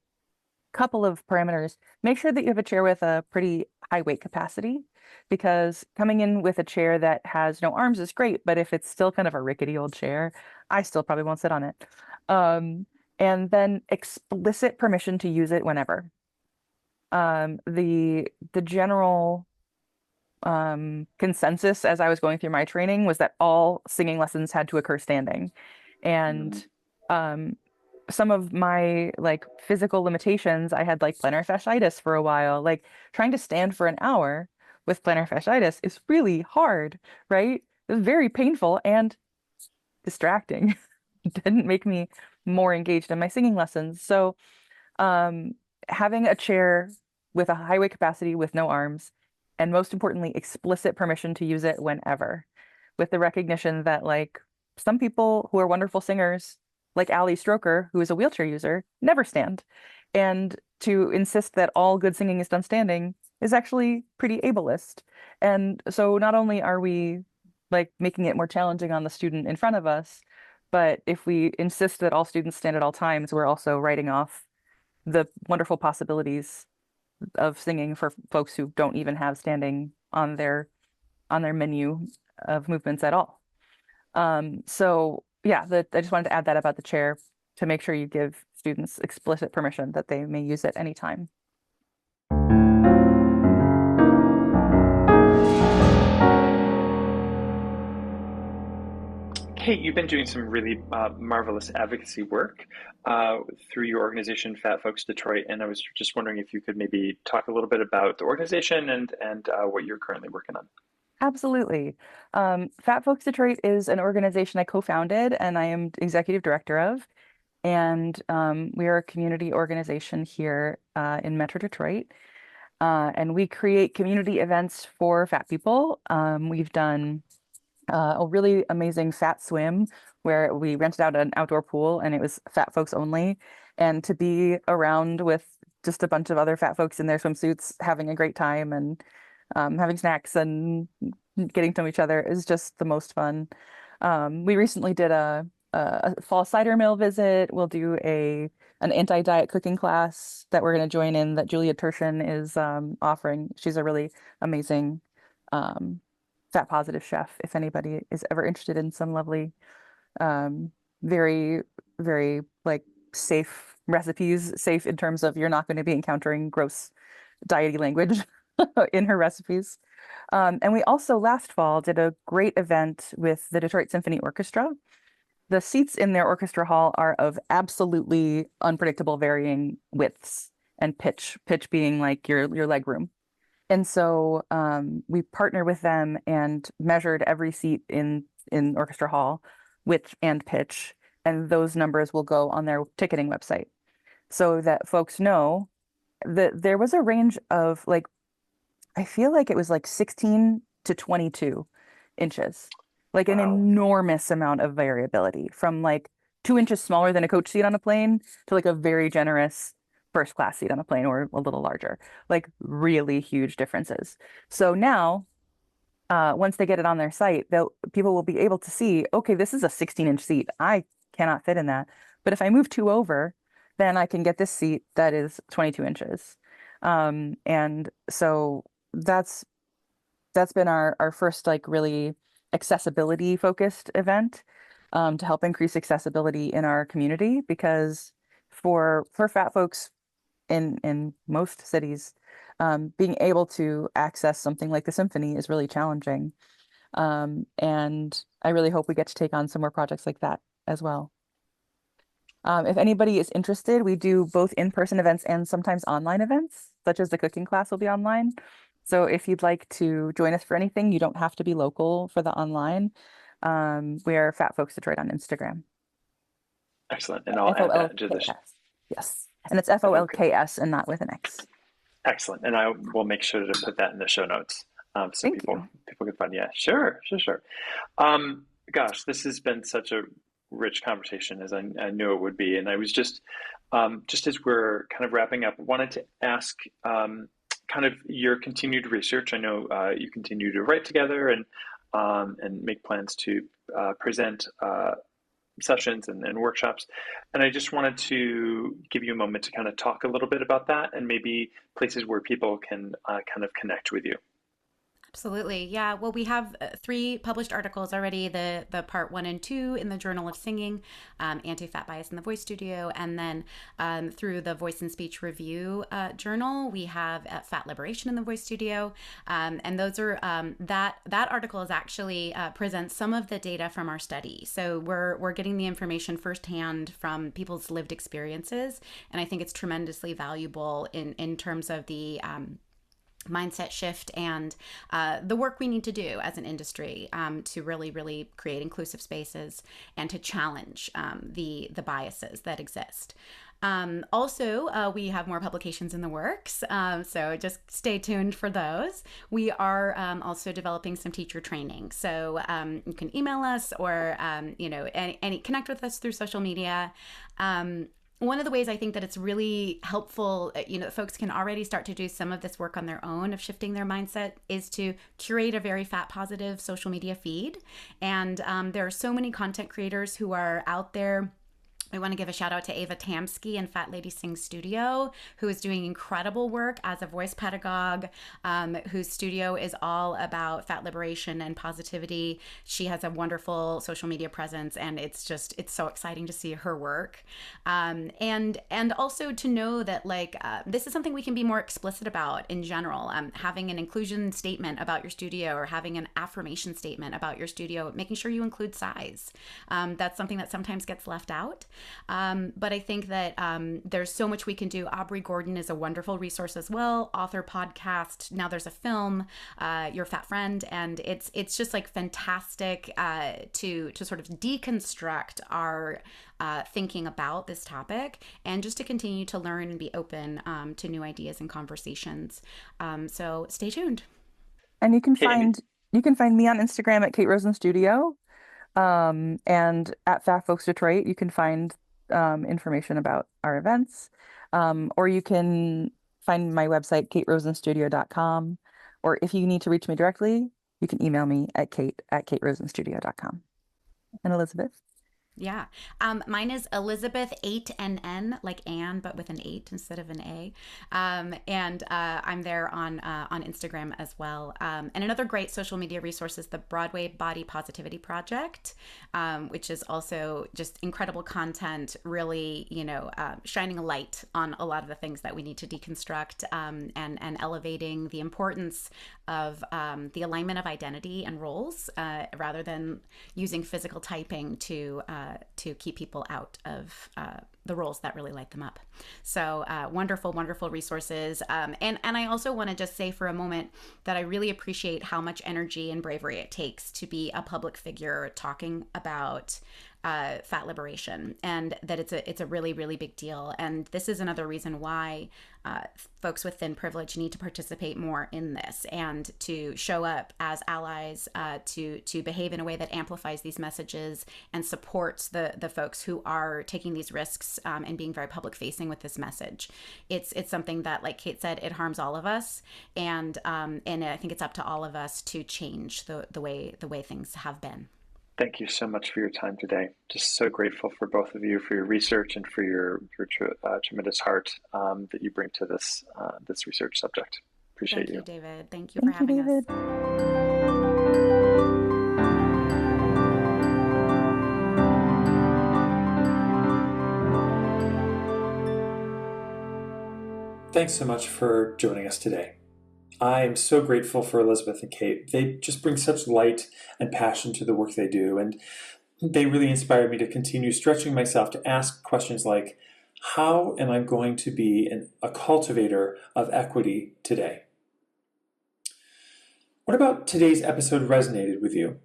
couple of parameters. Make sure that you have a chair with a pretty high weight capacity, because coming in with a chair that has no arms is great, but if it's still kind of a rickety old chair, I still probably won't sit on it. Um, and then explicit permission to use it whenever. The general consensus as I was going through my training was that all singing lessons had to occur standing. And Mm, um, some of my like physical limitations, I had like plantar fasciitis for a while. Like trying to stand for an hour with plantar fasciitis is really hard, right? It was very painful and distracting. It didn't make me more engaged in my singing lessons. So um, having a chair with a highway capacity with no arms, and most importantly, explicit permission to use it whenever, with the recognition that like some people who are wonderful singers, like Ali Stroker, who is a wheelchair user, never stand. And to insist that all good singing is done standing is actually pretty ableist. And so not only are we like making it more challenging on the student in front of us, but if we insist that all students stand at all times, we're also writing off the wonderful possibilities of singing for folks who don't even have standing on their menu of movements at all. So yeah, I just wanted to add that about the chair to make sure you give students explicit permission that they may use it anytime. Kate, you've been doing some really marvelous advocacy work through your organization, Fat Folks Detroit, and I was just wondering if you could maybe talk a little bit about the organization and what you're currently working on. Absolutely. Fat Folks Detroit is an organization I co-founded and I am executive director of. And we are a community organization here in Metro Detroit. And we create community events for fat people. We've done a really amazing fat swim where we rented out an outdoor pool and it was fat folks only. And to be around with just a bunch of other fat folks in their swimsuits having a great time and having snacks and getting to know each other is just the most fun. We recently did a fall cider mill visit. We'll do an anti-diet cooking class that we're going to join in that Julia Turshen is offering. She's a really amazing um, fat positive chef. If anybody is ever interested in some lovely, um, very, very like safe recipes, safe in terms of you're not going to be encountering gross diety language in her recipes. And we also last fall did a great event with the Detroit Symphony Orchestra. The seats in their orchestra hall are of absolutely unpredictable varying widths and pitch being like your leg room. And so we partnered with them and measured every seat in Orchestra Hall, width and pitch, and those numbers will go on their ticketing website so that folks know that there was a range of like I feel like it was like 16 to 22 inches, like an Wow. enormous amount of variability from like 2 inches smaller than a coach seat on a plane to like a very generous first class seat on a plane or a little larger, like really huge differences. So now, once they get it on their site, people will be able to see, okay, this is a 16-inch seat. I cannot fit in that. But if I move two over, then I can get this seat that is 22 inches. And so that's that's been our first like really accessibility focused event to help increase accessibility in our community because for fat folks in most cities, being able to access something like the symphony is really challenging. And I really hope we get to take on some more projects like that as well. If anybody is interested, we do both in-person events and sometimes online events, such as the cooking class will be online. So if you'd like to join us for anything, you don't have to be local for the online. We are Fat Folks Detroit on Instagram. Excellent. And I'll add that to this. Folks. Yes. And it's FOLKS and not with an X. Excellent. And I will make sure to put that in the show notes so Thank you. people can find. Yeah, sure. Gosh, this has been such a rich conversation as I knew it would be. And I was just as we're kind of wrapping up, wanted to ask kind of your continued research. I know you continue to write together and make plans to present sessions and workshops. And I just wanted to give you a moment to kind of talk a little bit about that and maybe places where people can kind of connect with you. Absolutely. Yeah. Well, we have 3 published articles already, the part 1 and 2 in the Journal of Singing, Anti-Fat Bias in the Voice Studio. And then through the Voice and Speech Review Journal, we have Fat Liberation in the Voice Studio. And those are, that article is actually presents some of the data from our study. So we're getting the information firsthand from people's lived experiences. And I think it's tremendously valuable in terms of the mindset shift and the work we need to do as an industry to really create inclusive spaces and to challenge the biases that exist. Also, we have more publications in the works, so just stay tuned for those. We are also developing some teacher training, so you can email us or any connect with us through social media. One of the ways I think that it's really helpful, folks can already start to do some of this work on their own of shifting their mindset, is to curate a very fat positive social media feed. And there are so many content creators who are out there. I want to give a shout out to Ava Tamsky and Fat Lady Sing Studio, who is doing incredible work as a voice pedagogue, whose studio is all about fat liberation and positivity. She has a wonderful social media presence, and it's so exciting to see her work. And also to know that this is something we can be more explicit about in general. Having an inclusion statement about your studio or having an affirmation statement about your studio, making sure you include size. That's something that sometimes gets left out. But I think that there's so much we can do. Aubrey Gordon is a wonderful resource as well, author, podcast. Now there's a film, Your Fat Friend, and it's just fantastic to sort of deconstruct our thinking about this topic and just to continue to learn and be open to new ideas and conversations. So stay tuned. And you can find me on Instagram at Kate Rosen Studio. And at Fat Folks Detroit, you can find information about our events, or you can find my website, katerosenstudio.com. Or if you need to reach me directly, you can email me at kate@katerosenstudio.com. And Elizabeth? Yeah. Mine is Elizabeth 8NN, like Ann, but with an 8 instead of an A. And I'm there on Instagram as well. And another great social media resource is the Broadway Body Positivity Project, which is also just incredible content, really, shining a light on a lot of the things that we need to deconstruct, and elevating the importance of the alignment of identity and roles, rather than using physical typing to keep people out of the roles that really light them up. So wonderful resources. And I also want to just say for a moment that I really appreciate how much energy and bravery it takes to be a public figure talking about fat liberation, and that it's a really big deal. And this is another reason why folks with thin privilege need to participate more in this and to show up as allies, to behave in a way that amplifies these messages and supports the folks who are taking these risks, and being very public facing with this message. It's something that, like Kate said, it harms all of us, and I think it's up to all of us to change the way things have been. Thank you so much for your time today. Just so grateful for both of you, for your research and for your tremendous heart that you bring to this research subject. Appreciate you. Thank you, David. Thank you for having us. Thanks so much for joining us today. I am so grateful for Elizabeth and Kate. They just bring such light and passion to the work they do, and they really inspired me to continue stretching myself to ask questions like, how am I going to be a cultivator of equity today? What about today's episode resonated with you?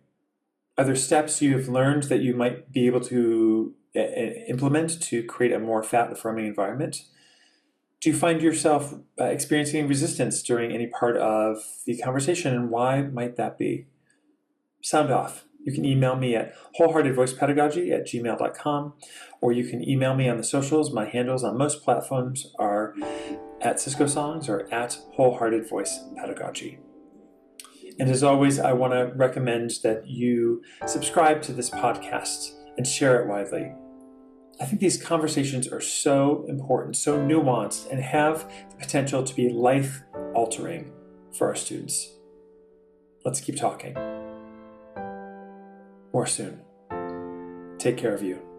Are there steps you have learned that you might be able to implement to create a more fat-affirming environment? Do you find yourself experiencing resistance during any part of the conversation, and why might that be? Sound off. You can email me at wholeheartedvoicepedagogy@gmail.com, or you can email me on the socials. My handles on most platforms are at Cisco Songs or at Wholehearted Voice Pedagogy. And as always, I want to recommend that you subscribe to this podcast and share it widely. I think these conversations are so important, so nuanced, and have the potential to be life-altering for our students. Let's keep talking. More soon. Take care of you.